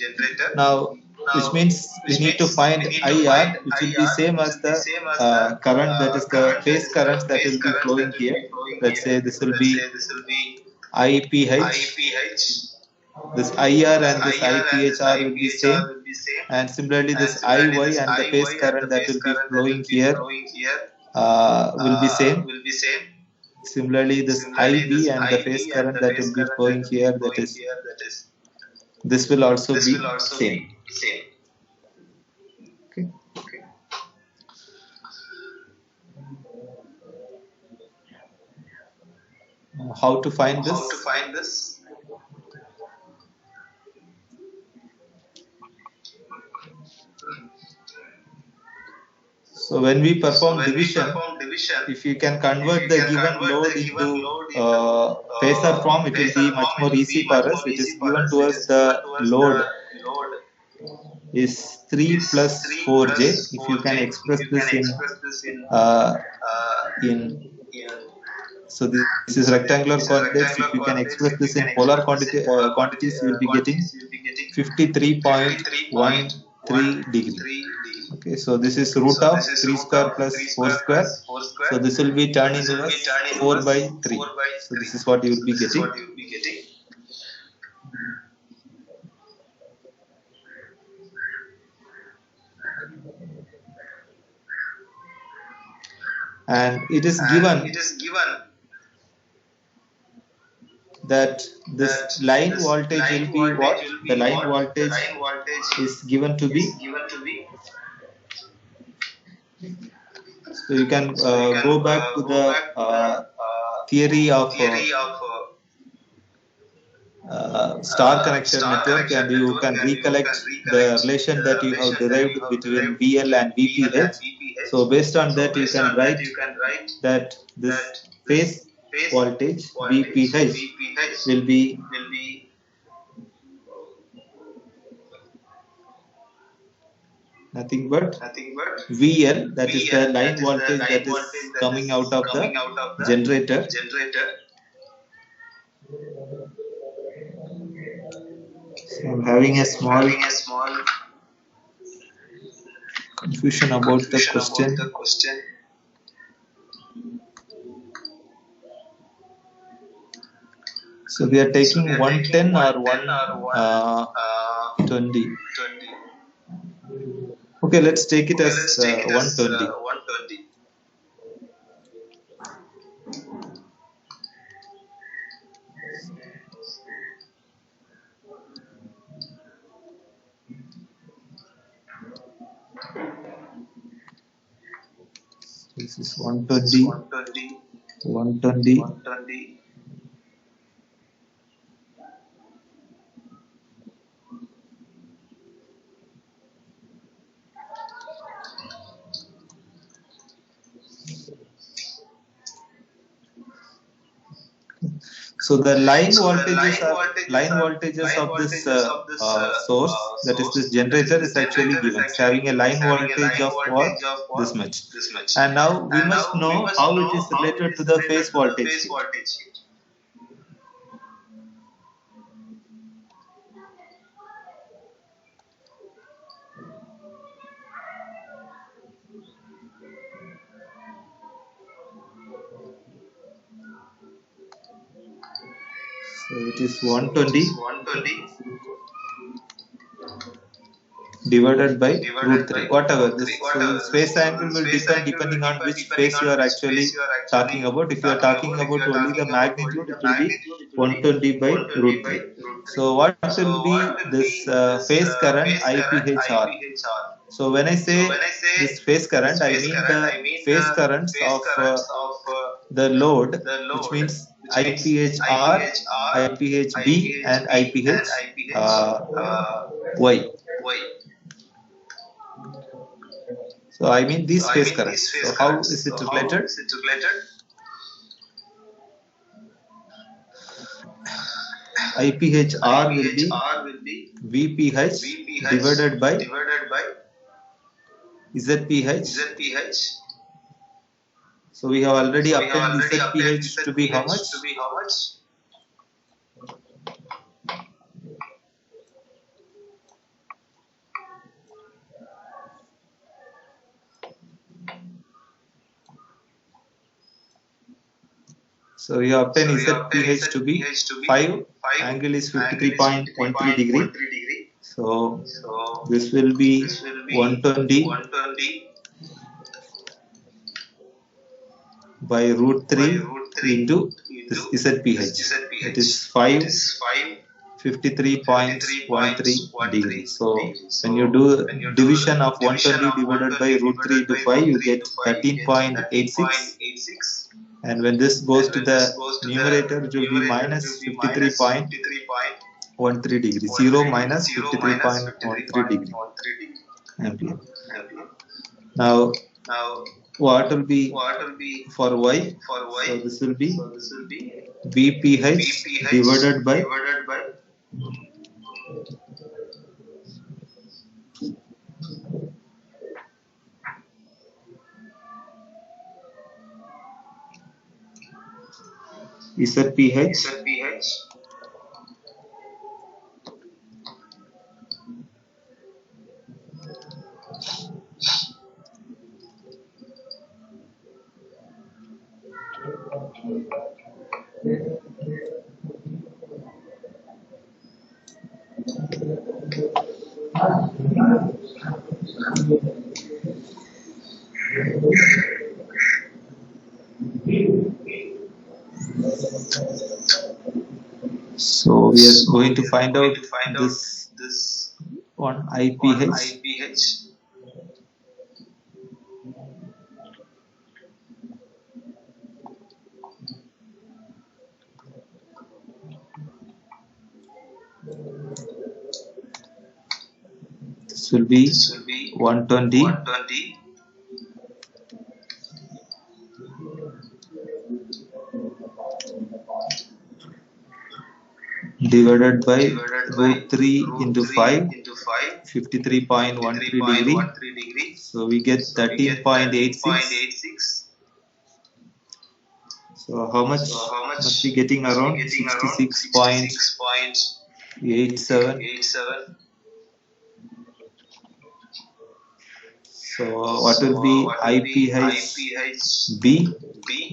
Now, which means we need to find IR, which will be same as the current, that is the phase currents that will be flowing here. Let's say this will be IPH. This IR and this IPHR will be same, and similarly this IY and the phase current that will be flowing here will be same. Similarly, this IB and the phase current that will be flowing here, that is, this will also be same. Okay. How to find this? So when we perform division, if you can convert the given load into phasor form, it will be much more easy for us. It is given to us the load is 3 plus 4j. If you can express this so this is rectangular coordinates. If you can express this in polar quantities, you will be getting 53.13 degree. Okay, so this is root of 3 square plus 4 square. So this will be turned into 4 by 3. So this is what you will be getting. And it is given that this line voltage will be what? The line voltage is given to be. So you can go back to the theory of star connection network, and you can recollect the relation that you have derived between VL and VPH. So based on that, you can write that this phase voltage VPH will be nothing but VL, that is the line voltage that is coming out of the generator. So I'm having a small confusion about the question. So we are taking 110 or 120. Okay, let's take it as 120. This is 120. So the line voltages of this source, that is this generator, is actually given. It's having a line voltage of what? This much. And now we must know how it is related to the phase voltage. So it is 120 divided by root 3, whatever. So this phase angle will depend depending on which phase you are actually talking about. If you are talking about only the magnitude, it will be 120 by root 3. So what will be this phase current IPHR? So when I say this phase current, I mean the phase currents of the load, which means IPHR, IPHB and IPHY. So I mean these phase currents. So how is it related? IPHR will be VPH divided by ZPH So we have already obtained ZPH to be how much? So we have obtained ZPH to be 5, angle is 53.13 degree. So this will be 120 by root 3 into this ZPH. It is 53.13 degree. So when you do division of 120 divided by root 3 into 5, you get 13.86. And when this goes to the numerator, it will be minus 53.13 degree. 0 minus 53.13 degree ampere. Now, what will be for y? So this will be VPH divided by ZPH So we are going to find out this one IPH. This will be 120 divided by root 3 into 5, 53.13 degree. So we get 13.86. So how much must be getting around 66.87. So what will be IPH B?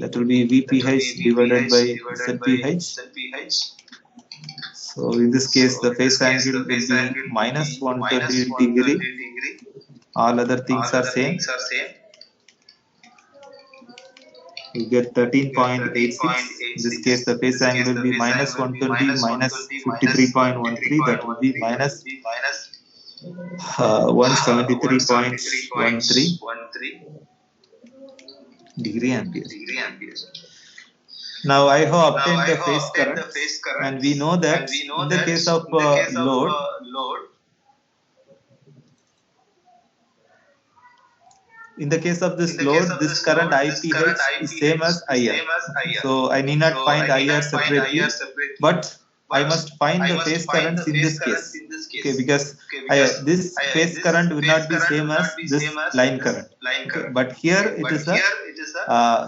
That will be VPH divided by ZPH. So in this case, the phase angle will be minus 120 degree. All other things are same. You get 13.86. In this case, the phase angle will be minus 120 minus 53.13. That will be minus 173.13 degree ampere. Now I have obtained the phase current, and we know that in the case of load, in the case of this load, this current IPH is same as IR. So I need not find IR separately, but I must find the phase currents in this case. Okay, because this phase current will not be same as this line current. Okay, but here it is a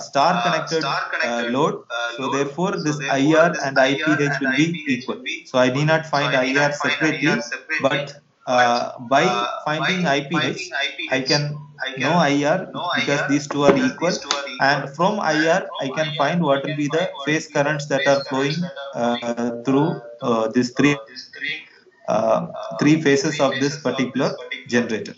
star connected load. So therefore this IR and IPH will be equal. So I need not find IR separately, but by finding IPH, I can know IR because these two are equal, and from IR I can find what will be the phase currents that are flowing through these three phases of this particular generator.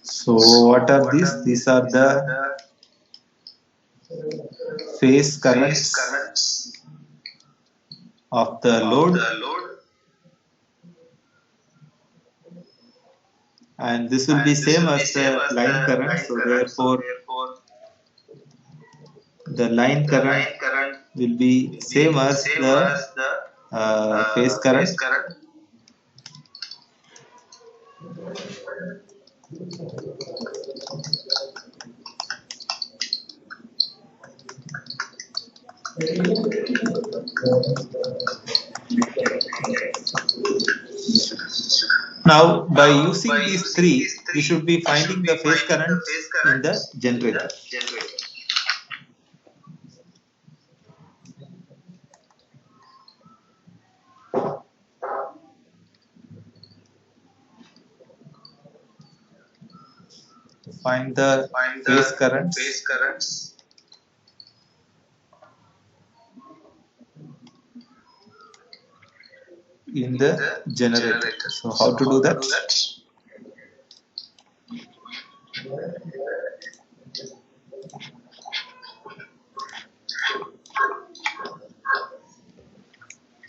So what are these? These are the phase currents of the load, and this will be same as the line current. So therefore the line current will be same as the phase current. Now, by using these three, we should be finding the phase currents in the generator. Find the phase currents in the generator. So how to do that?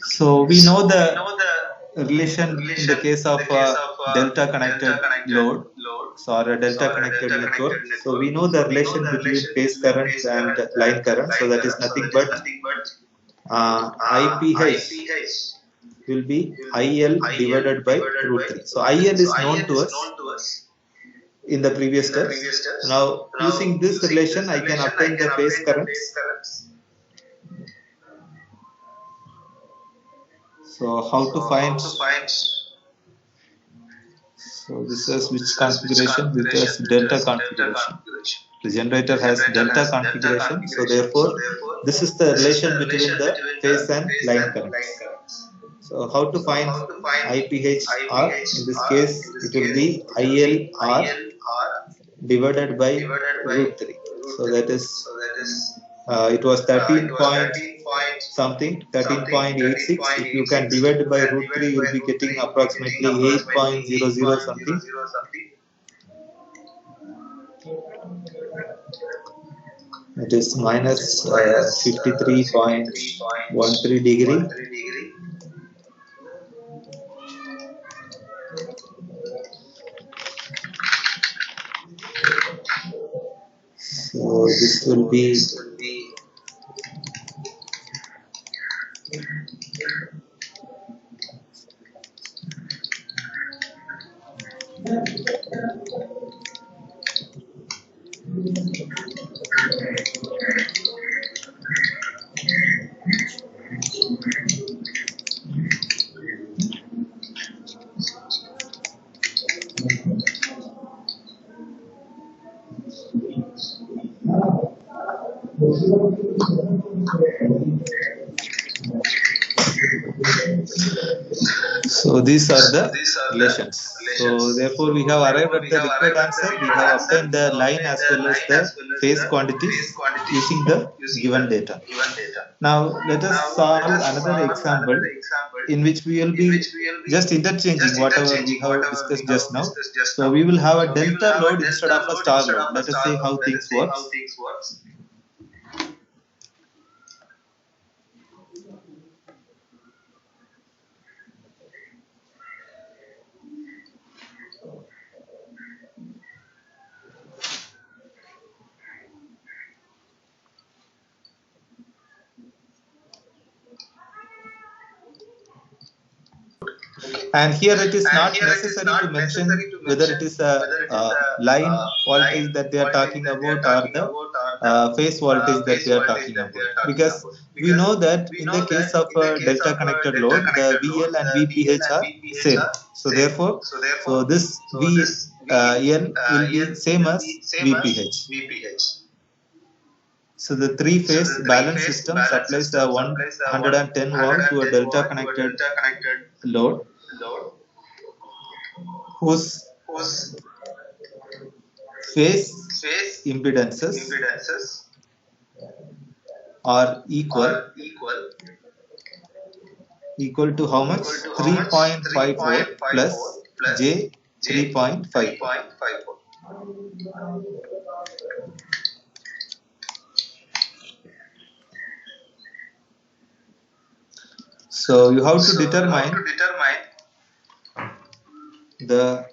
So we know the relation in the case of delta connected load, so or a delta connected network. So we know the relation between phase currents and line current. So that is nothing but IPH will be IL divided by root 3. So IL is known to us in the previous steps. Now using this relation, I can obtain the phase currents. So how to find? So this is which configuration? This is delta configuration. The generator has delta configuration. So therefore, this is the relation between the phase and line currents. So how to find IPHR? In this case, it will be ILR divided by root 3. So that is, it was 13 point something, 13.86. If you can divide by root 3, you will be getting approximately 8.00 something. It is minus 53.13 degree. So this will be so these are the relations. So therefore we have arrived at the required answer. We have obtained the line as well as the phase quantities using the given data. Now let us solve another example in which we will be just interchanging whatever we have discussed just now. So we will have a delta load instead of a star load. Let us see how things works. And here it is not necessary to mention whether it is a line voltage that they are talking about or the phase voltage that they are talking about, because we know that in the case of a delta connected load, the VL and VPH are same. So therefore, so this VL will be same as VPH. So the three-phase balance system supplies a 110 volt to a delta connected load whose phase impedances are equal to how much? 3.54 plus J 3.54. So you have to determine the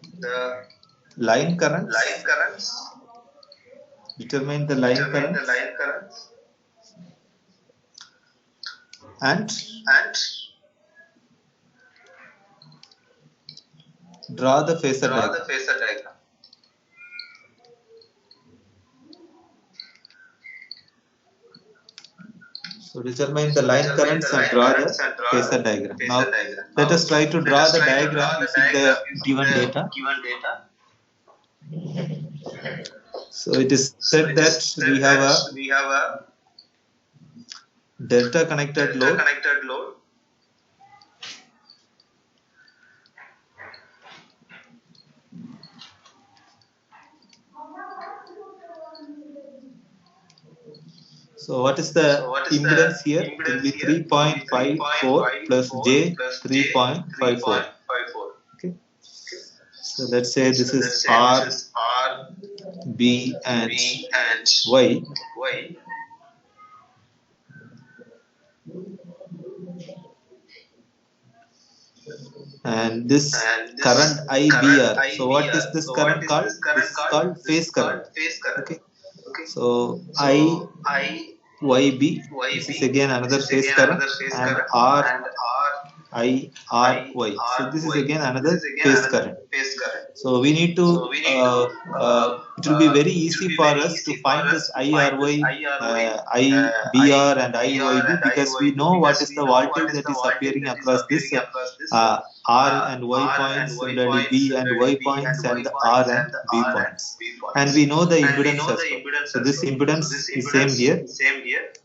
line currents. Determine the line currents and Draw the phasor diagram. So determine the line currents and draw the phasor diagram. Now let us try to draw the diagram using the given data. So it is said that we have a delta connected load. So what is the impedance here? It will be 3.54 plus J 3.54. Okay. So let's say this is R, B and Y. And this current IBR. So what is this current called? This is called phase current. Okay. So IYB, this is again another phase current, and RIRY. So this is again another phase current. So we need to, it will be very easy for us to find this IRY, IBR and IYB, because we know what is the voltage that is appearing across this R and Y points, similarly B and Y points, and R and B points. And we know the impedance as well. So this impedance is same here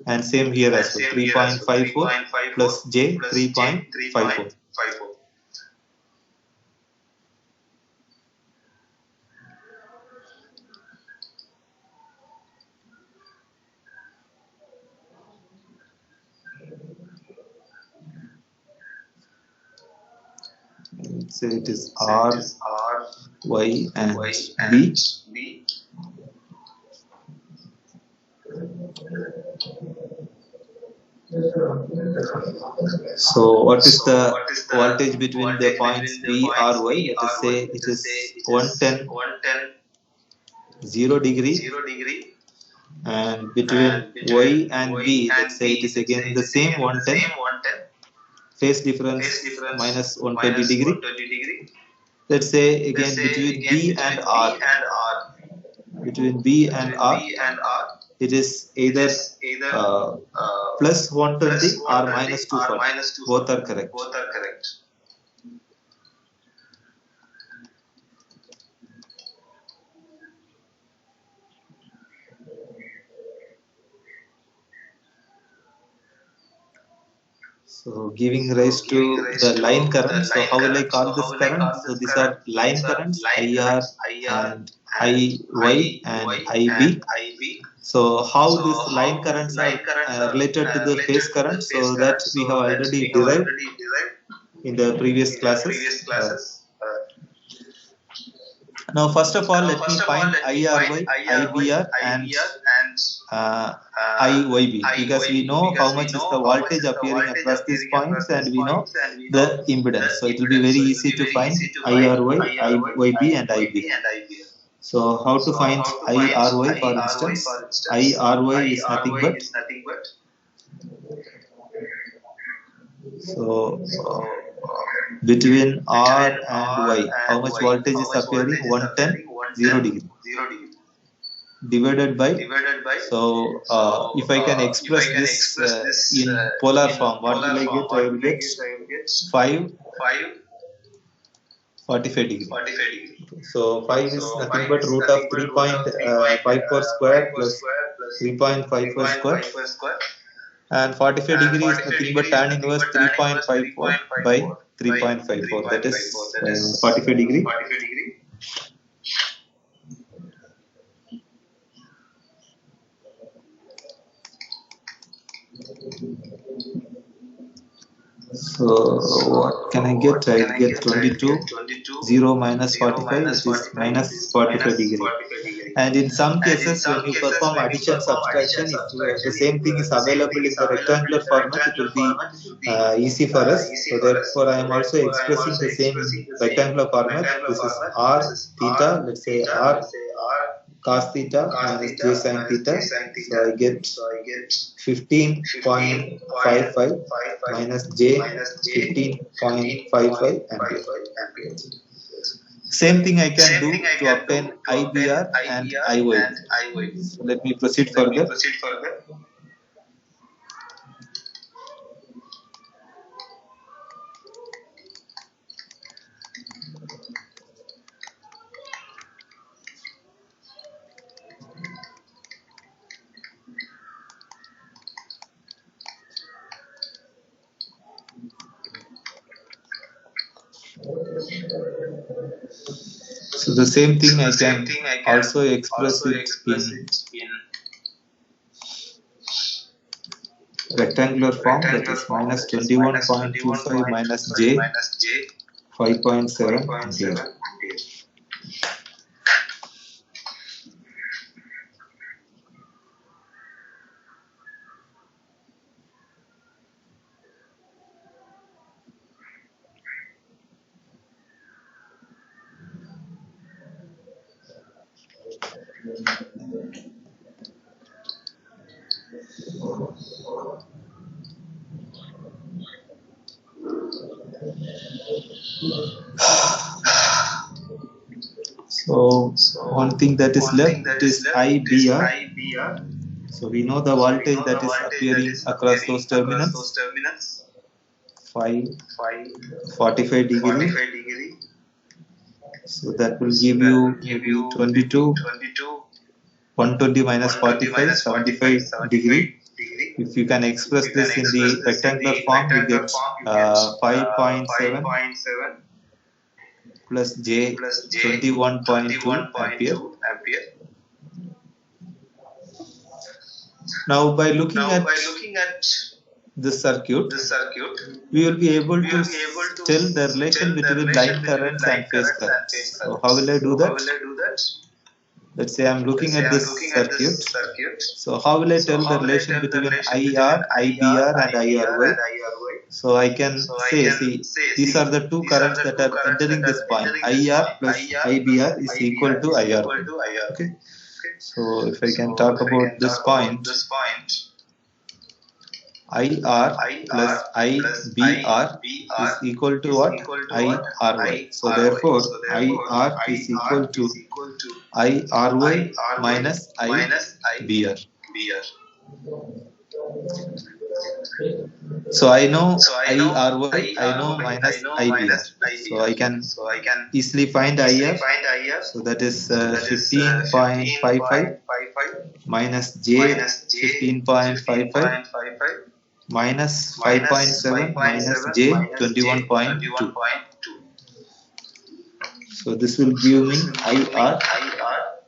and same here as well, 3.54 plus J 3.54. Let's say it is R, Y and B. So what is the voltage between the points B, R, Y? Let us say it is 110, 0 degree, and between Y and B, let's say it is again the same 110, phase difference minus 120 degree. Let's say again between B and R, it is either plus 120 or minus 240. Both are correct. So giving rise to the line current. So how will I call this current? So these are line currents, IR and IY and IB. So how these line currents are related to the phase current? So that we have already derived in the previous classes. Now first of all, let me find IRY, IBR and IYB, because we know how much is the voltage appearing across these points and we know the impedance. So it will be very easy to find IRY, IYB and IB. So how to find IRY, for instance? IRY is nothing but, so between R and Y, how much voltage is appearing? 110, 0 degree. Divided by, so if I can express this in polar form, what will I get? I will get 5, 45 degree. So 5 is nothing but root of 3.54 square plus 3.54 square, and 45 degree is nothing but tan inverse 3.54 by 3.54, that is 45 degree. So what can I get? I will get 22, 0 minus 45, which is minus 45 degree. And in some cases, when you perform addition subtraction, if the same thing is available in the rectangular format, it will be easy for us. So therefore, I am also expressing the same rectangular format. This is R theta, let's say R cos theta minus j sin theta. So I get 15.55 minus j 15.55 ampere. Same thing I can do to obtain IBR and IY. So let me proceed further. So the same thing I can also express it in rectangular form, that is minus 21.25 minus J 5.7 ampere. So one thing that is left is IBR. So we know the voltage that is appearing across those terminals, 45 degree. So that will give you maybe 22, 120 minus 45, 75 degree. If you can express this in the rectangular form, you get 5.7 plus J 21.2 ampere. Now by looking at this circuit, we will be able to tell the relation between line currents and phase currents. So how will I do that? Let's say I'm looking at this circuit. So how will I tell the relation between IR, IBR and IRY? So I can say, see, these are the two currents that are entering this point. IR plus IBR is equal to IRY. Okay. So if I can talk about this point, IR plus IBR is equal to what? IRY. So therefore, IR is equal to IRY minus IBR. So I know IRY, I know minus IBR. So I can easily find IR. So that is 15.55 minus J 15.55 minus 5.7 minus J 21.2. So this will give me IR.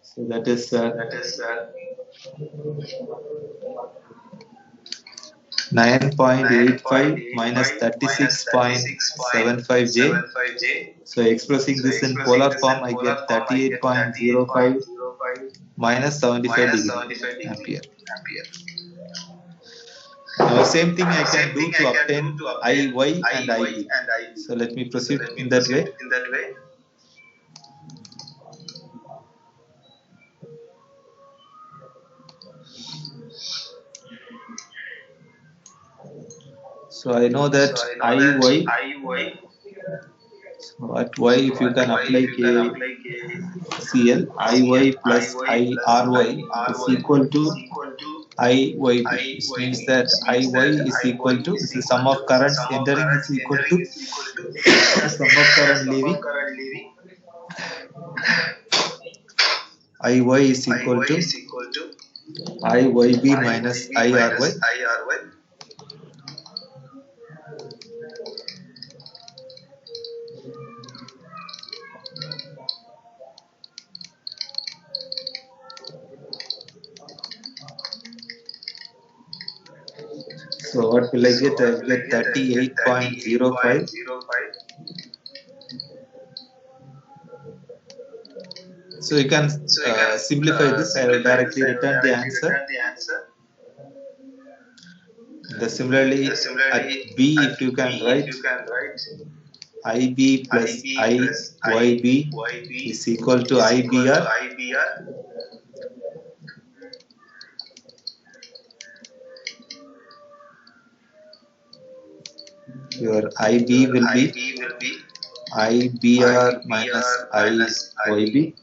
So that is 9.85 minus 36.75 J. So expressing this in polar form, I get 38.05 minus 75 degree ampere. Now same thing I can do to obtain IY and IB. So let me proceed in that way. So I know that IY, so at Y if you can apply KCL, IY plus IRY is equal to IYB, which means that IY is equal to, this is sum of currents entering is equal to sum of current leaving. IY is equal to IYB minus IRY. So what will I get? I will get 38.05. So you can simplify this. I will directly return the answer. Similarly at B, if you can write IB plus IYB is equal to IBR. Your IB will be IBR minus IYB.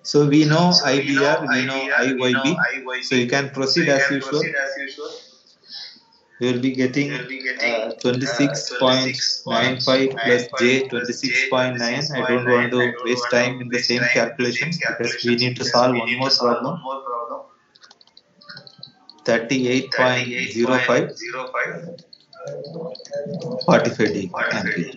So we know IBR, we know IYB. So you can proceed as usual. We will be getting 26.95 plus J 26.9. I don't want to waste time in the same calculations because we need to solve one more problem. 38.05 45 ampere.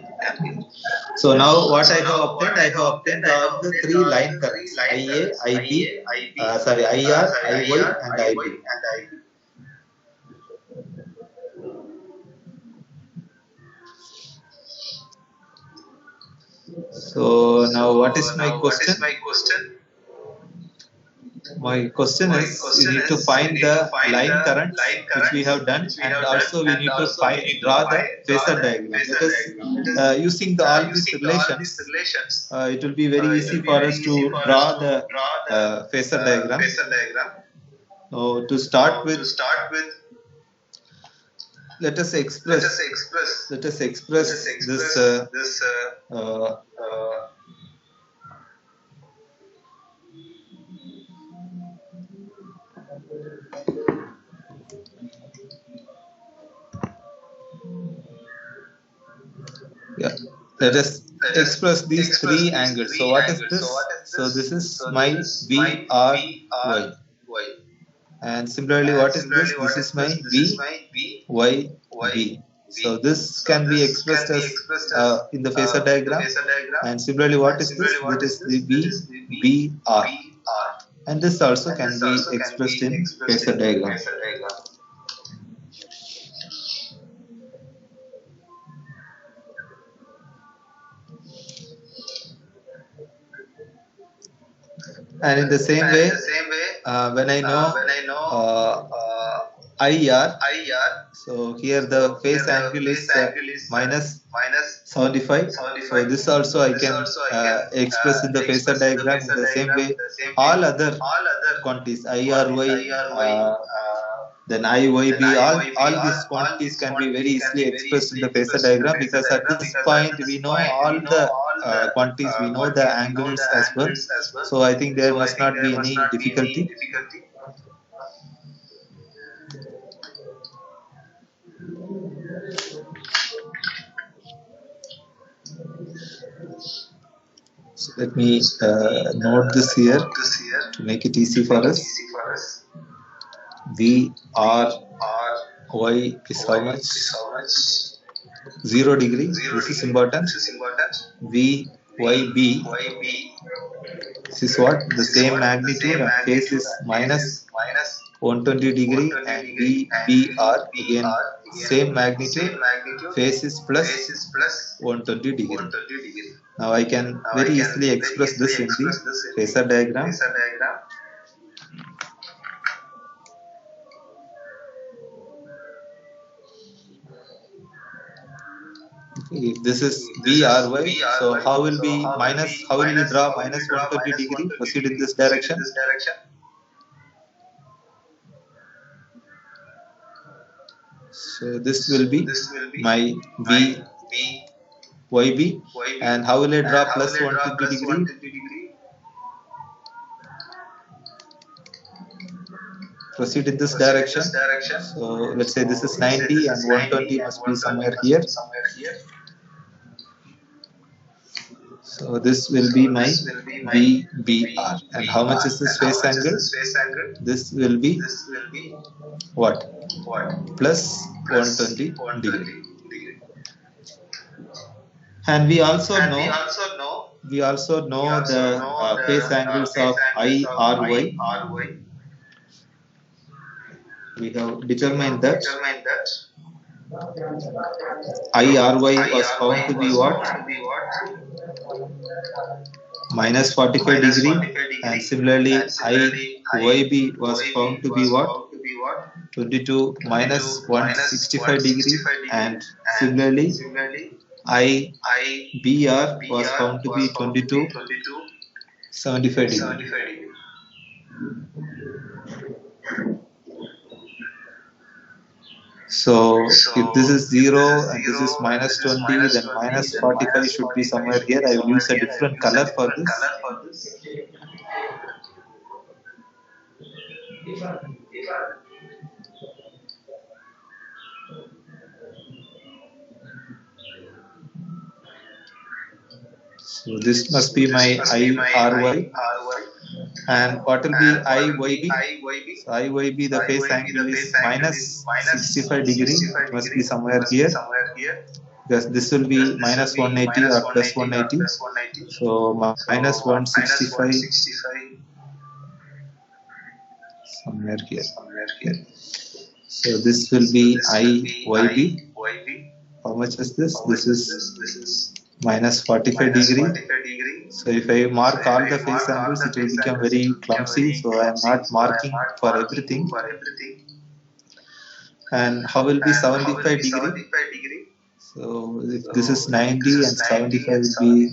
So now what I have obtained all the three line currents IA, IB, IR, IY and IB. So now what is my question? My question is you need to find the line currents which we have done, and also we need to draw the phasor diagram, because using all these relations it will be very easy for us to draw the phasor diagram. So to start with, let us express this let us express these three angles. So what is this? So this is my VRY. And similarly, what is this? This is my VYB. So this can be expressed as in the phasor diagram. And similarly, what is this? That is the VBR. And this also can be expressed in phasor diagram. And in the same way, when I know IR, so here the phase angle is minus 75. So this also I can express in the phasor diagram. In the same way, all other quantities, IRY, then IYB, all these quantities can be very easily expressed in the phasor diagram, because at this point we know all the quantities, we know the angles as well. So I think there must not be any difficulty. So let me note this here to make it easy for us. VRY is how much? 0 degree. This is important. VYB, this is what? The same magnitude, and phase is minus 120 degree, and VBR again same magnitude, phase is plus 120 degree. Now I can very easily express this in the phasor diagram. If this is VRY, so how will we draw minus 120 degree? Proceed in this direction. So this will be my VYB, and how will I draw plus 120 degree? Proceed in this direction. So let's say this is 90 and 120 must be somewhere here. So this will be my VBR. And how much is this phase angle? This will be what? Plus 120 degree. And we also know the phase angles of IRY. We have determined that IRY was found to be what? Minus 45 degree, and similarly IYB was found to be what? 22 minus 165 degree, and similarly IBR was found to be 22 75 degree. So if this is 0 and this is minus 20, then minus 45 should be somewhere here. I will use a different color for this. So this must be my IRY. And what will be IYB? So IYB, the phase angle is minus 65 degree. It must be somewhere here, because this will be minus 180 or plus 180. So minus 165 somewhere here. So this will be IYB. How much is this? This is minus 45 degree. So if I mark all the phase angles, it will become very clumsy. So I am not marking for everything. And how will be 75 degree? So if this is 90 and 75 will be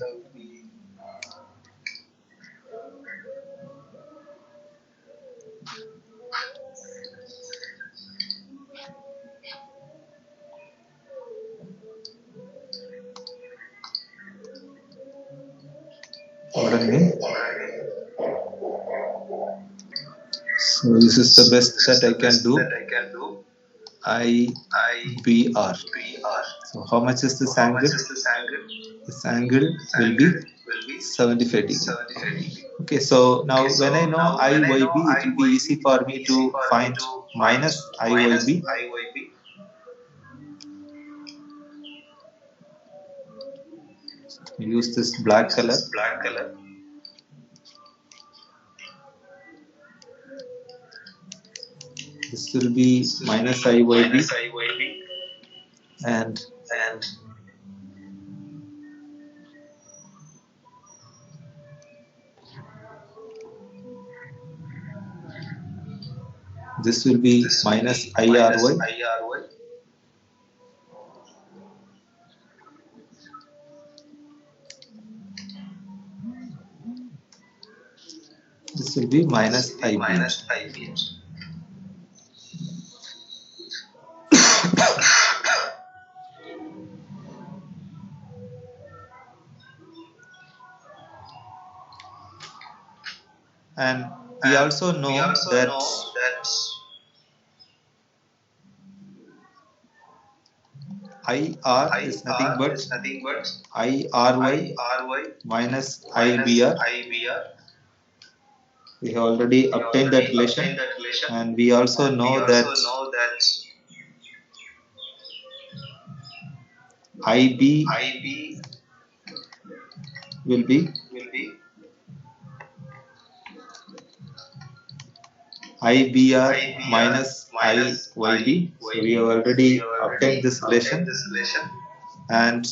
pardon me. So this is the best that I can do. IBR. So how much is this angle? This angle will be 75 degree. Okay, so now when I know IYB, it will be easy for me to find minus IYB. Use this black color. This will be minus IYB, and this will be minus IRY. This will be minus IB. And we also know that IR is nothing but IRY minus IBR. We have already obtained that relation, and we also know that IB will be IBR minus IYB. So we have already obtained this relation, and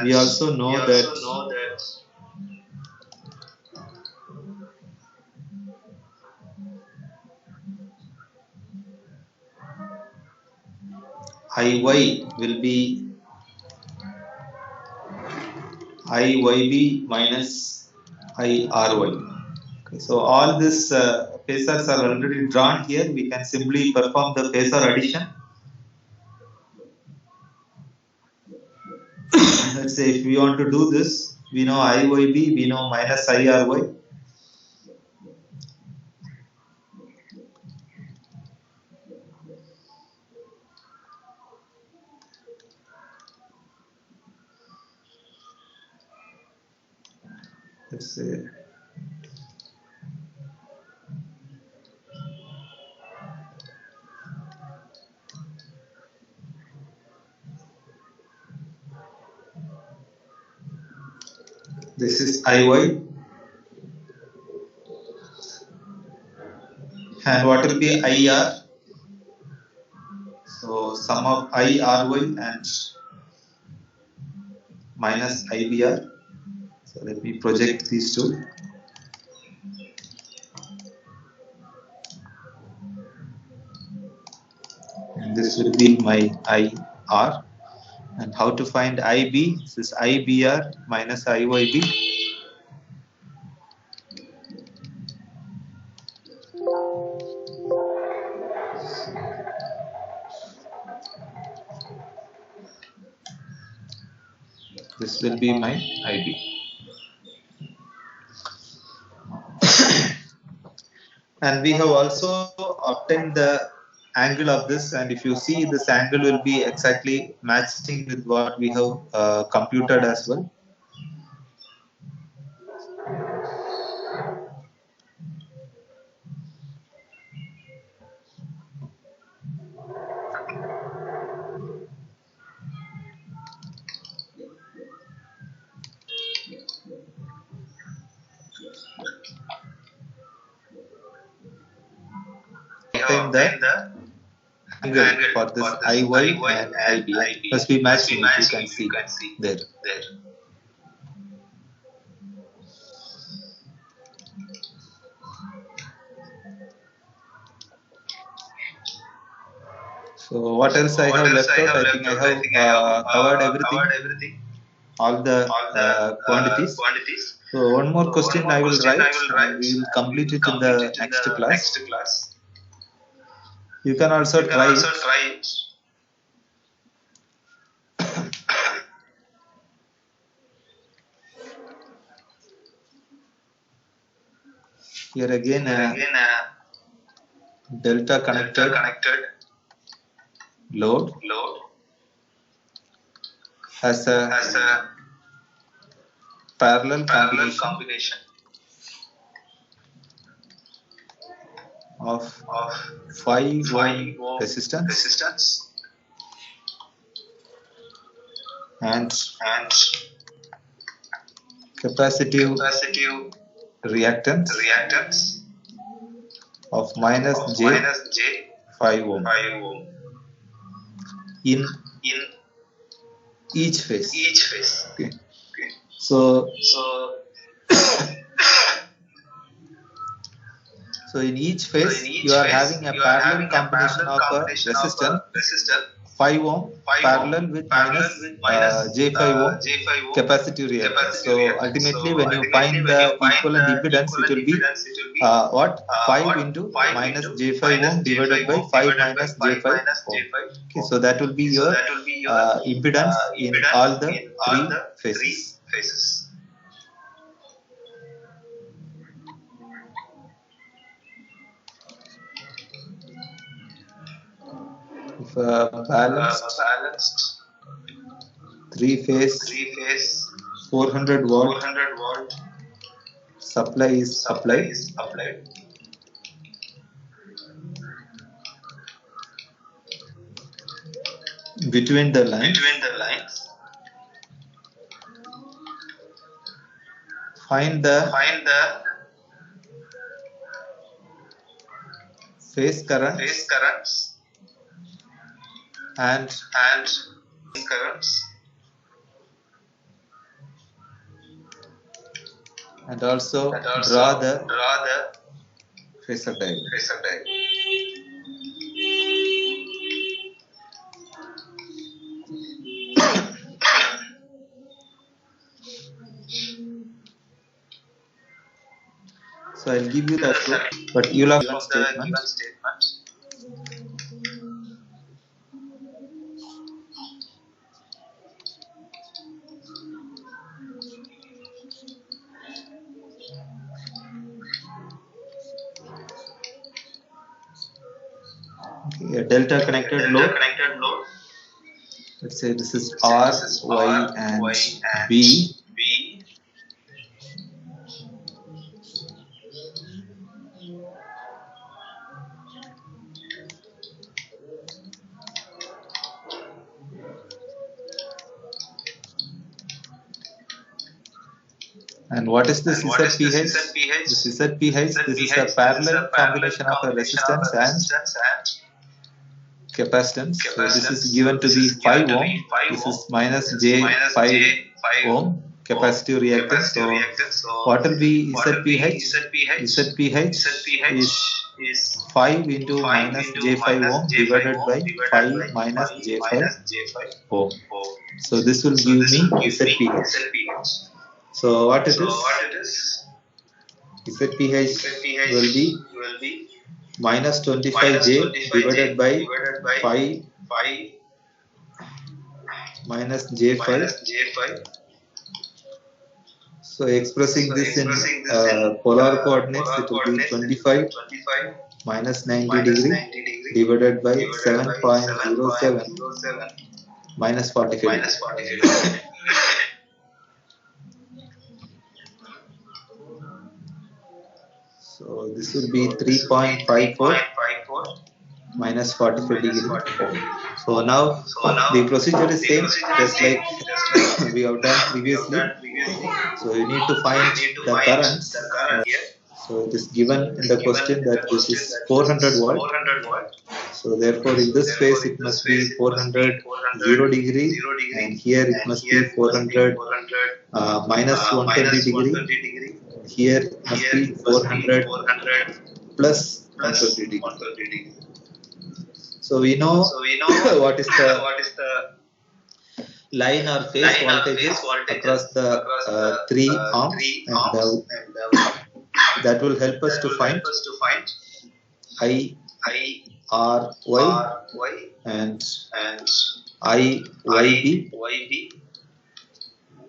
we also know that IY will be IYB minus IRY. Okay, so all these phasors are already drawn here. We can simply perform the phasor addition. Let's say if we want to do this, we know IYB, we know minus IRY. Let's say this is IY, and what will be IR? So sum of IRY and minus IBR. So let me project these two. And this will be my IR. And how to find IB? This is IBR minus IYB. This will be my IB. And we have also obtained the angle of this, and if you see, this angle will be exactly matching with what we have computed as well. Obtain the angle for this IY and IB. Must be matching, if you can see there. So what else I have left out? I think I have covered everything, all the quantities. So one more question I will write, and we will complete it in the next class. You can also try it. Here again, delta connected load has a parallel combination of 5 ohm resistance and capacitive reactance of minus J 5 ohm in each phase. Okay. So in each phase you are having a parallel combination of a resistor 5 ohm parallel with minus J5 ohm capacitive reactance. So ultimately when you find the equivalent impedance, it will be what? 5 into minus J5 ohm divided by 5 minus J5 ohm. Okay, so that will be your impedance in all the three phases. If a balanced three-phase 400 volt supply is applied, between the lines, find the phase currents and also draw the phasor diagram. So I'll give you the flow, but you'll have given statement. Okay, a delta connected load. Let's say this is R, Y, and B. And what is this ZPH? This ZPH, this is a parallel combination of a resistance and capacitance. So this is given to be 5 ohm. This is minus J5 ohm capacitive reactance. So what will be ZPH? ZPH is 5 into minus J5 ohm divided by 5 minus J5 ohm. So this will give me ZPH. So what it is? ZPH will be minus 25J divided by 5 minus J5 So expressing this in polar coordinates, it will be 25 minus 90 degree divided by 7.07 minus 45 degree. So this will be 3.54 minus 45 degree. So now the procedure is same, just like we have done previously. So you need to find the currents. So it is given in the question that this is 400 volt. So therefore in this phase it must be 400 0 degree, and here it must be 400 minus 120 degree. Here it must be 400 plus 120 degree. So we know what is the line or phase voltages across the 3 arms, and that will help us to find I, R, Y and I, Y, B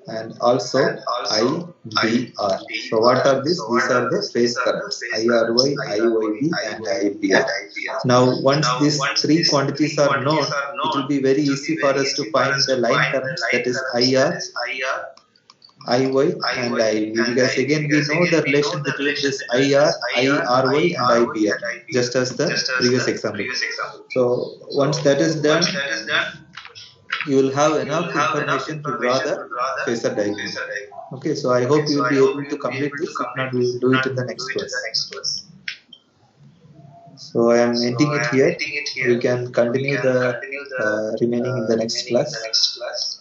and also I, B, R. So what are these? These are the phase currents, I, R, Y, I, Y, B and I, B, R. Now once these three quantities are known, it will be very easy for us to find the line currents, that is I, R, IY and IB, because again we know the relation between this IR, IRY and IBR, just as the previous example. So once that is done, you will have enough information to draw the phasor diagram. Okay, so I hope you will be able to complete this. If not, we will do it in the next class. So I am ending it here. We can continue the remaining in the next class.